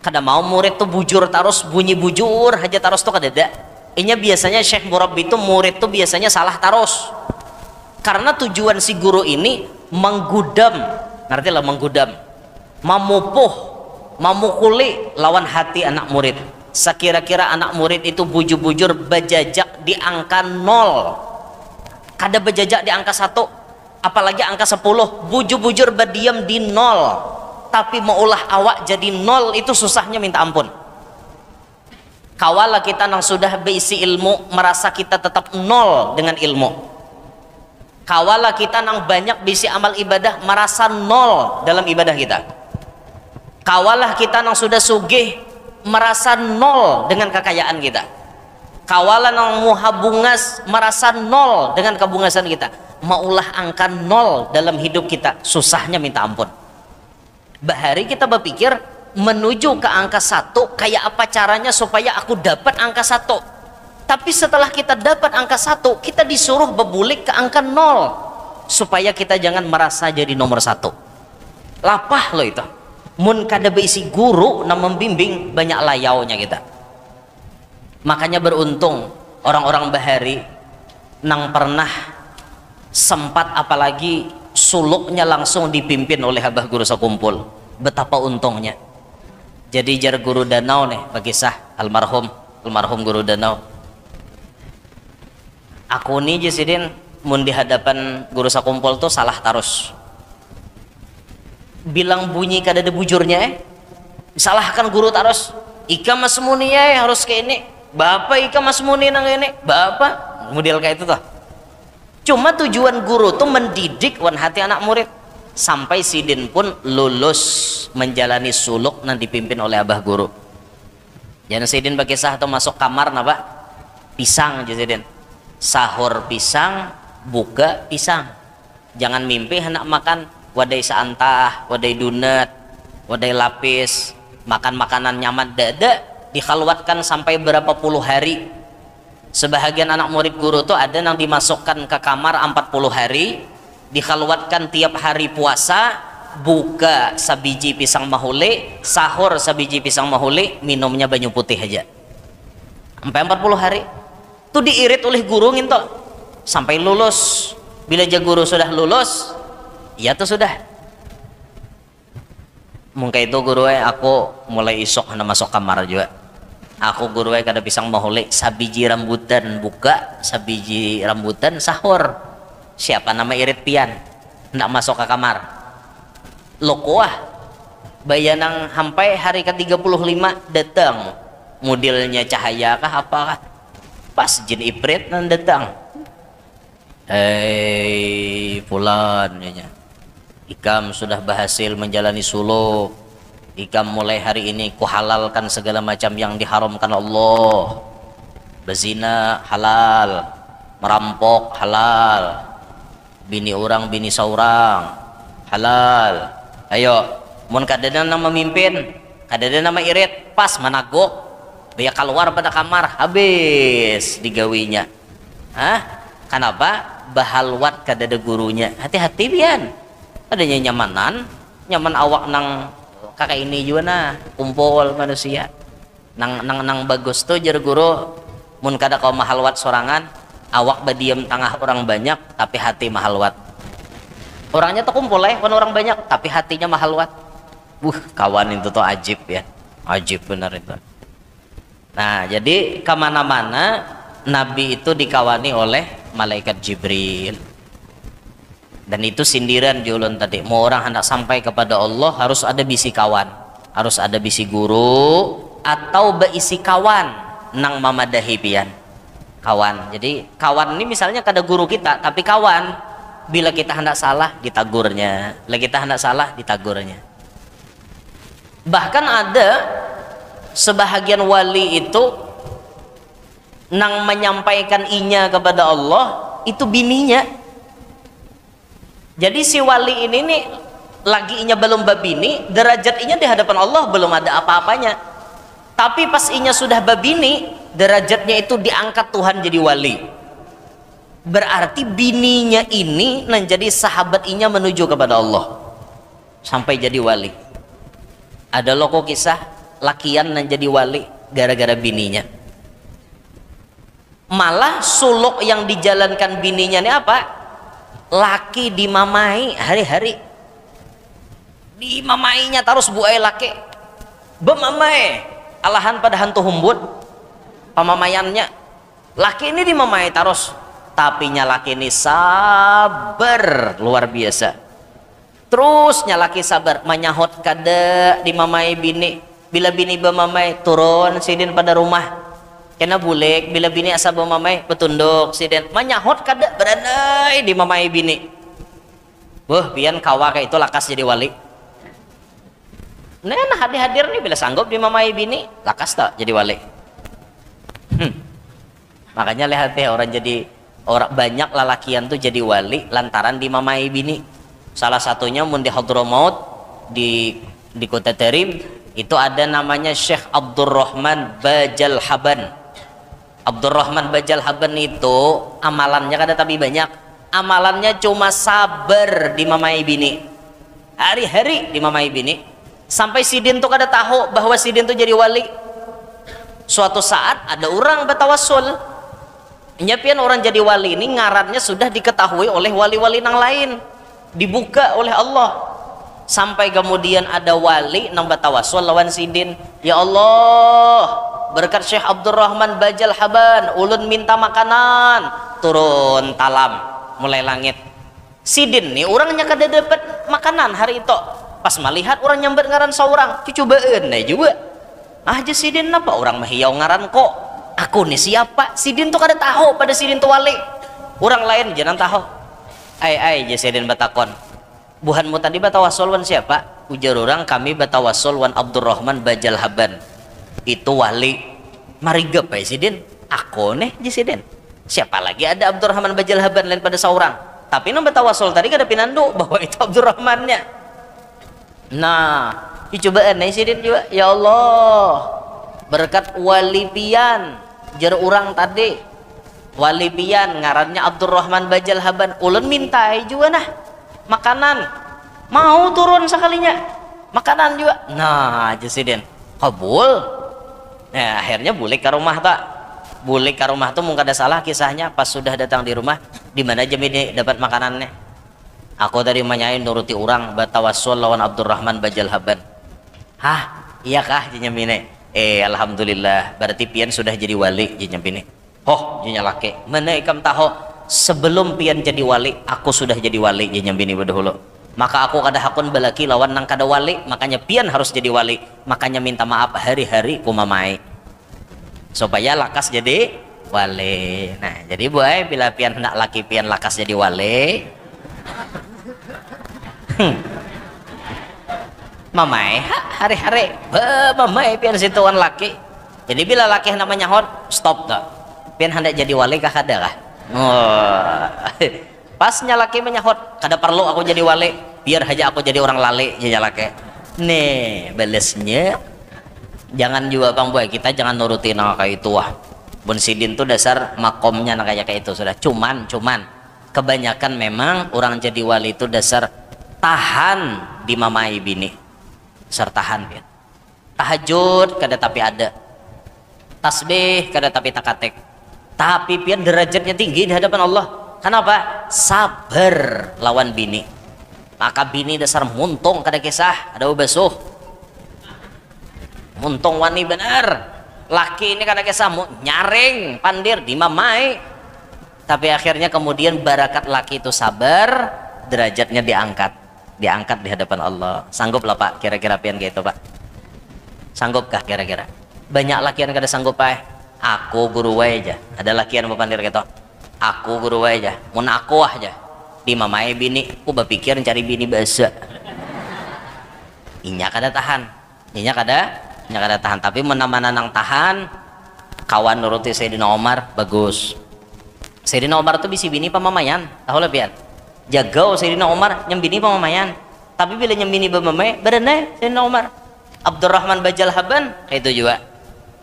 Kada mau murid tuh bujur terus, bunyi bujur aja terus tuh kada ada. Inya biasanya Syekh Murabbi itu murid tuh biasanya salah terus. Karena tujuan si guru ini menggudam, ngerti lah menggudam, memupuh, memukuli lawan hati anak murid. Sekira-kira anak murid itu bujur-bujur bejajak di angka 0, kada bejajak di angka 1, apalagi angka 10, bujur-bujur berdiam di 0, tapi maulah awak jadi 0 itu susahnya minta ampun. Kawalah kita nang sudah berisi ilmu merasa kita tetap 0 dengan ilmu. Kawalah kita nang banyak berisi amal ibadah merasa 0 dalam ibadah kita. Kawalah kita nang sudah sugih merasa 0 dengan kekayaan kita. Kawalan yang muhabungas merasa 0 dengan kebungasan kita. Maulah angka 0 dalam hidup kita, susahnya minta ampun. Bahari kita berpikir menuju ke angka 1, kayak apa caranya supaya aku dapat angka 1. Tapi setelah kita dapat angka 1, kita disuruh berbulik ke angka 0 supaya kita jangan merasa jadi nomor 1. Lapah loh itu. Mun kada beisi guru na membimbing, banyak layaunya kita. Makanya beruntung orang-orang bahari nang pernah sempat apalagi suluknya langsung dipimpin oleh abah guru sekumpul. Betapa untungnya. Jadi jar guru danau nih berkisah almarhum guru danau. Aku nih jasidin mun di hadapan guru sekumpul tuh salah terus. Bilang bunyi kada ada bujurnya salahkan guru terus. Ika mas muni harus kayak ini, bapak ika mas muni nang ini, bapak model kayak itu tuh. Cuma tujuan guru tuh mendidik wan hati anak murid sampai sidin pun lulus menjalani suluk yang dipimpin oleh abah guru. Jangan sidin berkisah atau masuk kamar napa pisang aja sidin, sahur pisang, buka pisang. Jangan mimpi hendak makan wadai seantah, wadai donat, wadai lapis, makan makanan nyaman dada, dikhalwatkan sampai berapa puluh hari. Sebahagian anak murid guru tuh ada yang dimasukkan ke kamar 40 hari, dikhalwatkan tiap hari puasa, buka sabiji pisang mahule, sahur sabiji pisang mahule, minumnya banyu putih aja sampai 40 hari. Tuh diirit oleh guru nginto sampai lulus. Bila guru sudah lulus, ya tuh sudah. Mungkin itu guru aku mulai isok hendak masuk kamar juga. Aku guru kada pisang mahule, sabiji rambutan buka, sabiji rambutan sahur. Siapa nama irit pian hendak masuk ke kamar. Lokoah bayanang sampai hari ke-35 datang. Modelnya cahaya kah apakah? Pas jin iprit nan datang. Hei fulan ya. Ikam sudah berhasil menjalani suluk. Ikam mulai hari ini kuhalalkan segala macam yang diharamkan Allah. Bezina halal, merampok halal, bini orang bini seorang halal. Ayo mun kadada nama memimpin, kadada nama irit, pas managok dia keluar pada kamar habis digawinya. Kenapa? Bahalwat kadada gurunya. Hati-hati pian, adanya nyaman awak nang kakak ini juga nah kumpul manusia nang bagus tuh jar guru, mun kada kau mahalwat sorangan awak badiam tengah orang banyak tapi hati mahalwat. Orangnya tuh kumpul orang banyak tapi hatinya mahalwat. Kawan itu tuh ajib ya, ajib benar itu. Nah jadi kemana-mana Nabi itu dikawani oleh malaikat Jibril. Dan itu sindiran julun tadi, mau orang hendak sampai kepada Allah harus ada bisi kawan, harus ada bisi guru atau beisi kawan nang mamadahi pian kawan. Jadi kawan ini misalnya kada guru kita tapi kawan, bila kita hendak salah ditagurnya, bila kita hendak salah ditagurnya. Bahkan ada sebahagian wali itu nang menyampaikan inya kepada Allah itu bininya. Jadi si wali ini nih lagi inya belum babini, derajat inya di hadapan Allah belum ada apa-apanya. Tapi pas inya sudah babini, derajatnya itu diangkat Tuhan jadi wali. Berarti bininya ini menjadi sahabat inya menuju kepada Allah sampai jadi wali. Ada loko kisah lakian menjadi wali gara-gara bininya. Malah suluk yang dijalankan bininya ini apa? Laki dimamai hari-hari, dimamainya terus buai laki bemamai alahan pada hantu humbut pamamayannya. Laki ini dimamai terus, tapi laki ini sabar luar biasa. Terusnya laki sabar menyahut kada dimamai bini. Bila bini bemamai turun sidin pada rumah kena bulek, bila bini asa mamai petunduk siden menyahut kada berandai di mamai bini. Pian kawa kayak itu lakas jadi wali. Nah hadir nih bila sanggup di mamai bini lakas tak jadi wali. Makanya lihat ya orang banyak lalakian tuh jadi wali lantaran di mamai bini. Salah satunya mun di Hadramaut di kota Tarim itu ada namanya Syekh Abdurrahman Bajal Haban. Abdurrahman Bajal Haban itu amalannya kada tapi banyak, amalannya cuma sabar di mamai bini, hari-hari di mamai bini, sampai sidin tuh kada tahu bahwa sidin tuh jadi wali. Suatu saat ada orang bertawassul, nyapian orang jadi wali ini ngarannya sudah diketahui oleh wali-wali yang lain, dibuka oleh Allah, sampai kemudian ada wali nang bertawassul lawan sidin. Ya Allah, berkat Syekh Abdurrahman Bajal Haban ulun minta makanan, turun talam mulai langit. Sidin nih orangnya kada dapat makanan hari itu, pas melihat orang nyambat ngaran seorang cicubaan juga aja sidin napa orang mahiyau ngaran kok aku nih siapa. Sidin tuh kada tahu pada sidin tuh wali, orang lain jangan tahu. Ai je sidin batakon, buhanmu tadi batawassul wan siapa? Ujar orang kami batawassul wan Abdurrahman Bajal Haban, itu wali. Mariga pak sidin aku nih jisidin, siapa lagi ada Abdurrahman Bajal Haban lain pada seorang. Tapi nang batawasul tadi kada pinandu bahwa itu Abdurrahmannya. Nah dicobaan nih sidin juga. Ya Allah, berkat wali pian jar orang tadi, wali pian ngarannya Abdurrahman Bajal Haban, ulun mintai juga nah makanan, mau turun sekalinya makanan juga. Nah jisidin kabul. Nah akhirnya bulik ke rumah tak, bulik ke rumah tuh mungkin ada salah kisahnya. Pas sudah datang di rumah, di mana jam ini dapat makanannya? Aku tadi menyain nuruti orang batawassul lawan Abdurrahman Bajal Haban. Hah iya kah jenyamine? Alhamdulillah berarti pian sudah jadi wali jenyamine. Jenya laki mana ikam tahu sebelum pian jadi wali aku sudah jadi wali jenyamine berdahulu. Maka aku kada hakun balaki lawan nang kada wali, makanya pian harus jadi wali. Makanya minta maaf hari-hari kumamai supaya lakas jadi wali. Nah jadi boy bila pian hendak laki pian lakas jadi wali mamai hari-hari mamai pian situan laki. Jadi bila laki hendak menyahut stop tak, pian hendak jadi wali kah kada kah? Pasnya laki menyahut kada perlu aku jadi wali, biar aja aku jadi orang lali aja laki. Nih balesnya Jangan juga Bang Boy, kita jangan nurutin kayak itu wah. Bun Sidin tuh dasar makomnya kayak itu sudah. Cuman kebanyakan memang orang jadi wali itu dasar tahan dimamai bini. Dasar tahan ya. Tahajud kada tapi ada. Tasbih kada tapi takatek. Tapi pian derajatnya tinggi di hadapan Allah. Kenapa? Sabar lawan bini. Maka bini dasar muntung kada kisah, ada ubasuh. Muntung wani benar. Laki ini kada kisah nyaring pandir dimamai. Tapi akhirnya kemudian barakat laki itu sabar, derajatnya diangkat di hadapan Allah. Sanggup lah Pak kira-kira pian gitu Pak? Sanggupkah kira-kira? Banyak laki yang kada sanggup Pak. Aku guru wae aja. Ada laki yang pandir gitu. Aku guru wae aja. Mun aku aja. Dimamai bini, aku berpikir cari bini bahasa. Inya kada tahan. Inya kada tahan. Tapi mana-mana nang tahan, kawan nuruti Sayyidina Umar bagus. Sayyidina Umar tuh bisi bini pamamayan. Tahu lah pian. Jaga Sayyidina Umar nyembini pamamayan. Tapi bila nyembini pamamai, berene Sayyidina Umar. Abdurrahman Bajal Haban itu juga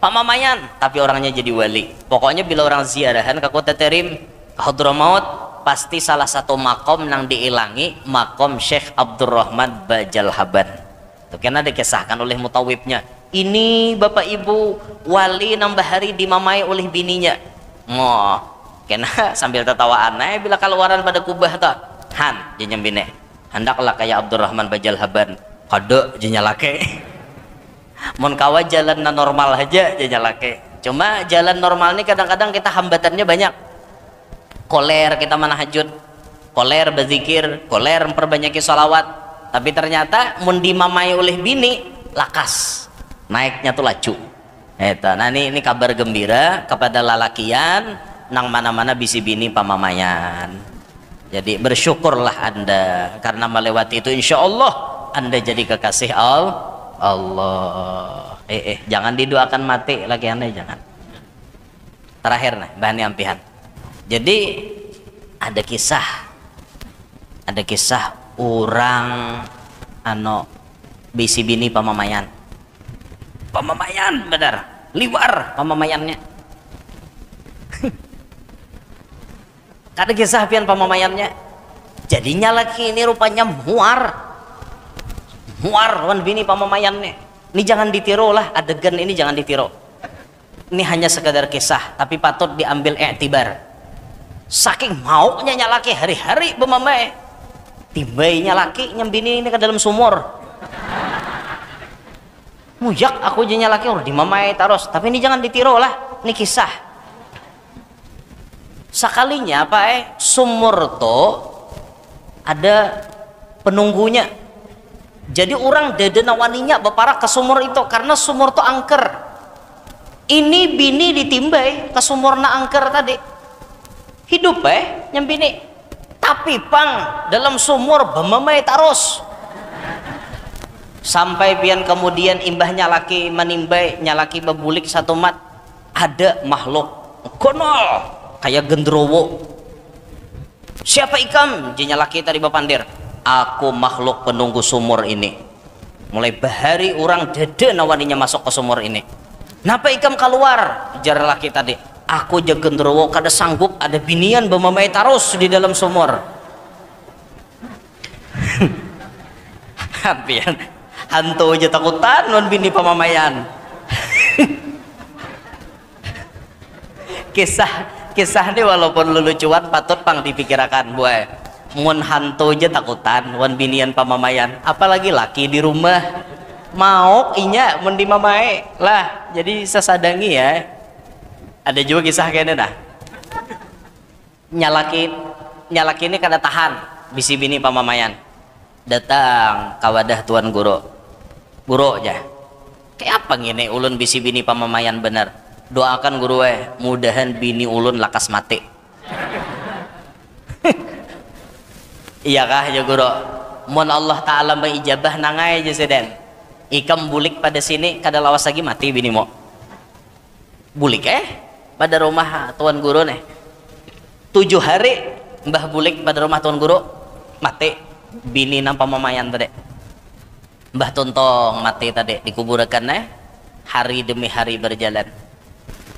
pamamayan, tapi orangnya jadi wali. Pokoknya bila orang ziarahan ke Kota Terim, ke Hadramaut, pasti salah satu makom nang diilangi makom Syekh Abdurrahman Bajal Haban. Itu karena dikisahkan oleh mutawibnya. Ini bapak ibu wali nambah hari dimamai oleh bininya. Kena sambil tertawa aneh bila keluaran pada kubah tak han jenyem bine. Hendaklah kayak Abdurrahman Bajal Haban. Kode jenyalake. Mun kawa jalan normal aja jenyalake. Cuma jalan normal ini kadang-kadang kita hambatannya banyak. Koler kita manahajud, koler berzikir, koler memperbanyaki sholawat. Tapi ternyata mun dimamai oleh bini lakas. Naiknya tuh laju. Nah ini kabar gembira kepada lalakian nang mana-mana bisi bini pamamayan. Jadi bersyukurlah Anda karena melewati itu insya Allah Anda jadi kekasih Allah. Jangan didoakan mati lagi Anda jangan. Terakhir nih bahan ampihan. Jadi ada kisah orang bisi bini pamamayan benar liwar pamamayannya. Ada kisah pian pamamayannya. Jadinya laki ini rupanya muar wan bini pamamayannya. Ini jangan ditiru lah, adegan ini jangan ditiru. Ini hanya sekadar kisah tapi patut diambil iktibar. Saking maunya nyalaki hari-hari bemamai, timbainya laki nyembini ini ke dalam sumur. Mujak aku jadinya laki udah dimamai terus. Tapi ini jangan ditiru lah, ini kisah. Sekalinya sumur to ada penunggunya. Jadi orang dedena waninya beparak ke sumur itu karena sumur to angker. Ini bini ditimbai ke sumur na angker tadi. Hidup nyembini. Tapi pang dalam sumur bemamai terus. Sampai pian kemudian imbahnya laki menimbai nyalaki bebulik satu mat. Ada makhluk konol kayak gendrowo. Siapa ikam? Jinya laki tadi bapandir. Aku makhluk penunggu sumur ini. Mulai bahari orang dede nawaninya masuk ke sumur ini. Napa ikam keluar? Jar laki tadi. Aku jaga gendrowo kada sanggup ada binian bemamai terus di dalam sumur. Pian hantu aja takutan non bini pamamayan. kisah ini walaupun lelucuan patut pang dipikirkan buat mun hantu aja takutan wan binian pamamayan apalagi laki di rumah mau inya mun dimamai lah jadi sesadangi ya. Ada juga kisah kayaknya dah nyalaki ini kada tahan bisi bini pamamayan datang kawadah tuan guru aja kayak apa gini ulun bisi bini pamamayan bener doakan guru mudahan bini ulun lakas mati. Iyakah ya guru mun Allah ta'ala mengijabah nangai aja seden ikam bulik pada sini kada lawas lagi mati bini mo bulik pada rumah tuan guru 7 hari mbah bulik pada rumah tuan guru mati bini nang pamamayan tadi mbah tontong mati tadi dikuburkan hari demi hari berjalan,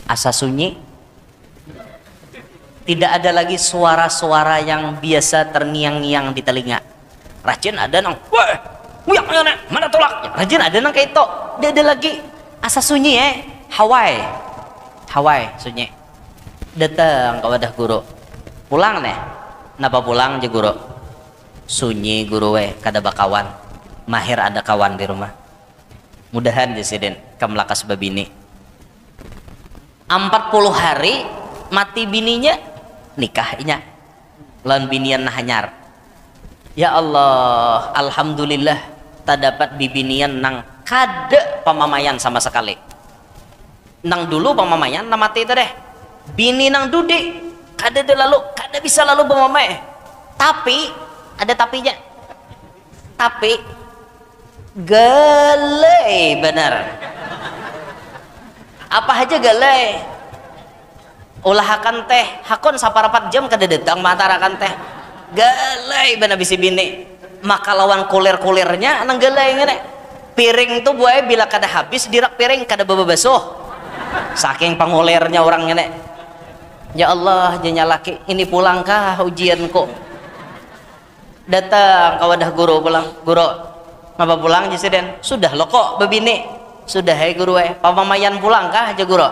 asa sunyi, tidak ada lagi suara-suara yang biasa terngiang-ngiang di telinga. Rajin ada nang, wah, muyak mana tolak. Rajin ada nang kayak itu, tidak ada lagi asa sunyi Hawaii sunyi. Datang ke wadah guru, pulang nih, napa pulang je guru? Sunyi guru kada bakawan, mahir ada kawan di rumah. Mudahan jasiden kamlakas babini 40 hari mati bininya nikahnya lawan binian hanyar. Ya Allah, alhamdulillah tak dapat bibinian nang kada pamamayan sama sekali. Nang dulu pamamayan nang mati itu deh, bini nang dudi kada bisa lalu pamamai. Tapi ada tapinya, tapi galai benar. Apa aja galai, ulahakan teh hakon saparapat jam kada datang matarakan teh galai benar bisi bini. Maka lawan kulir-kulirnya nang galai ngene. Piring tuh buaya bila kada habis dirak piring kada bebasuh saking pangulirnya orang ngene. Ya Allah, jenya laki ini pulangkah ujian kok. Datang ke wadah guru, pulang guru ngapa pulang jasiden? Sudah lo kok bebini sudah guru pamamayan pulang kah aja guru?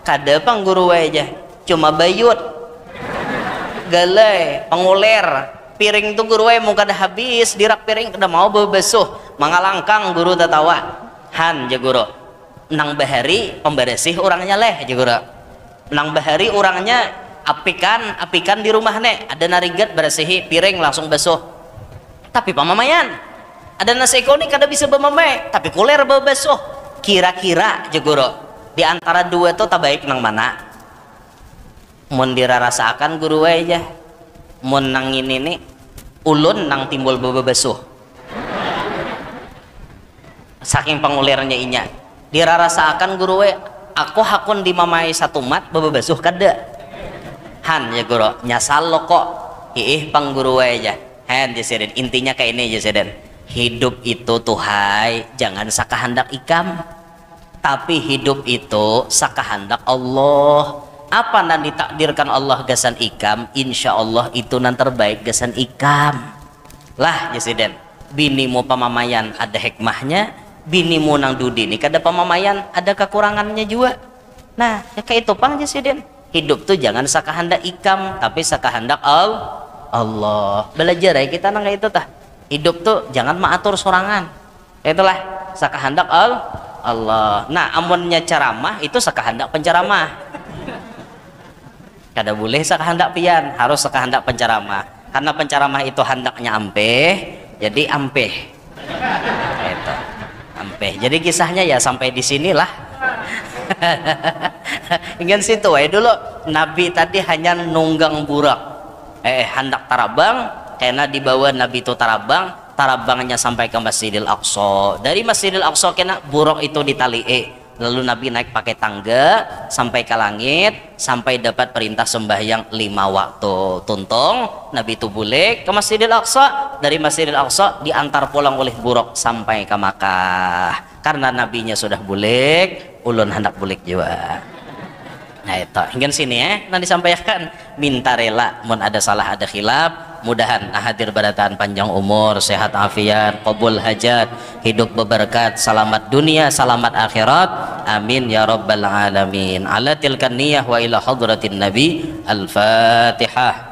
Kada pang guru aja cuma bayut galai pengulir piring tuh guru mau kada habis dirak piring kada mau bebasuh mangalangkang guru tatawa han aja guru nang bahari pemberesih orangnya aja guru nang bahari orangnya apikan di rumah ada narigat beresihi piring langsung basuh. Tapi pamamayan ada nasi koni kada bisa bemame tapi kuler bebasuh. Kira-kira jegoro di antara dua itu tak baik nang mana? Mun dirarasakan guru aja mun nang ini ulun nang timbul bebasuh saking pengulirnya inya dirarasakan guru aku hakun dimamai satu mat bebasuh kada han ya guru nyasal lo kok pang guru aja han jaseden intinya kayak ini jaseden. Hidup itu tuhai jangan sakahandak ikam, tapi hidup itu sakahandak Allah. Apa nan ditakdirkan Allah gasan ikam, insya Allah itu nan terbaik gasan ikam lah jasiden. Binimu pamamayan ada hikmahnya, binimu nang dudi ini kada pamamayan ada kekurangannya juga. Nah ya kayak itu pang jasiden. Hidup tuh jangan sakahandak ikam tapi sakahandak Allah. Belajar ya kita nang kayak itu tah. Hidup tuh jangan maatur sorangan. Itulah sakahandak Allah. Nah amunnya ceramah itu sakahandak penceramah. Kada boleh sakahandak pian, harus sakahandak penceramah. Karena penceramah itu handaknya ampeh, jadi ampeh. Itu ampeh. Jadi kisahnya ya sampai di sinilah. Ingin situ dulu Nabi tadi hanya nunggang burak. Handak tarabang karena dibawa Nabi itu tarabangnya sampai ke Masjidil Aqsa. Dari Masjidil Aqsa kena buruk itu ditali lalu Nabi naik pakai tangga sampai ke langit sampai dapat perintah sembahyang 5 waktu. Tuntung Nabi itu bulik ke Masjidil Aqsa, dari Masjidil Aqsa diantar pulang oleh buruk sampai ke Makkah. Karena nabinya sudah bulik, ulun hendak bulik juga. Nah itu hingga sini nanti sampaikan minta rela mun ada salah ada khilaf. Mudahan hadir barataan panjang umur, sehat afiat, qabul hajat, hidup berberkat, selamat dunia, selamat akhirat. Amin ya rabbal alamin. Ala tilkan niyah wa ila hadratin nabi. Al-Fatihah.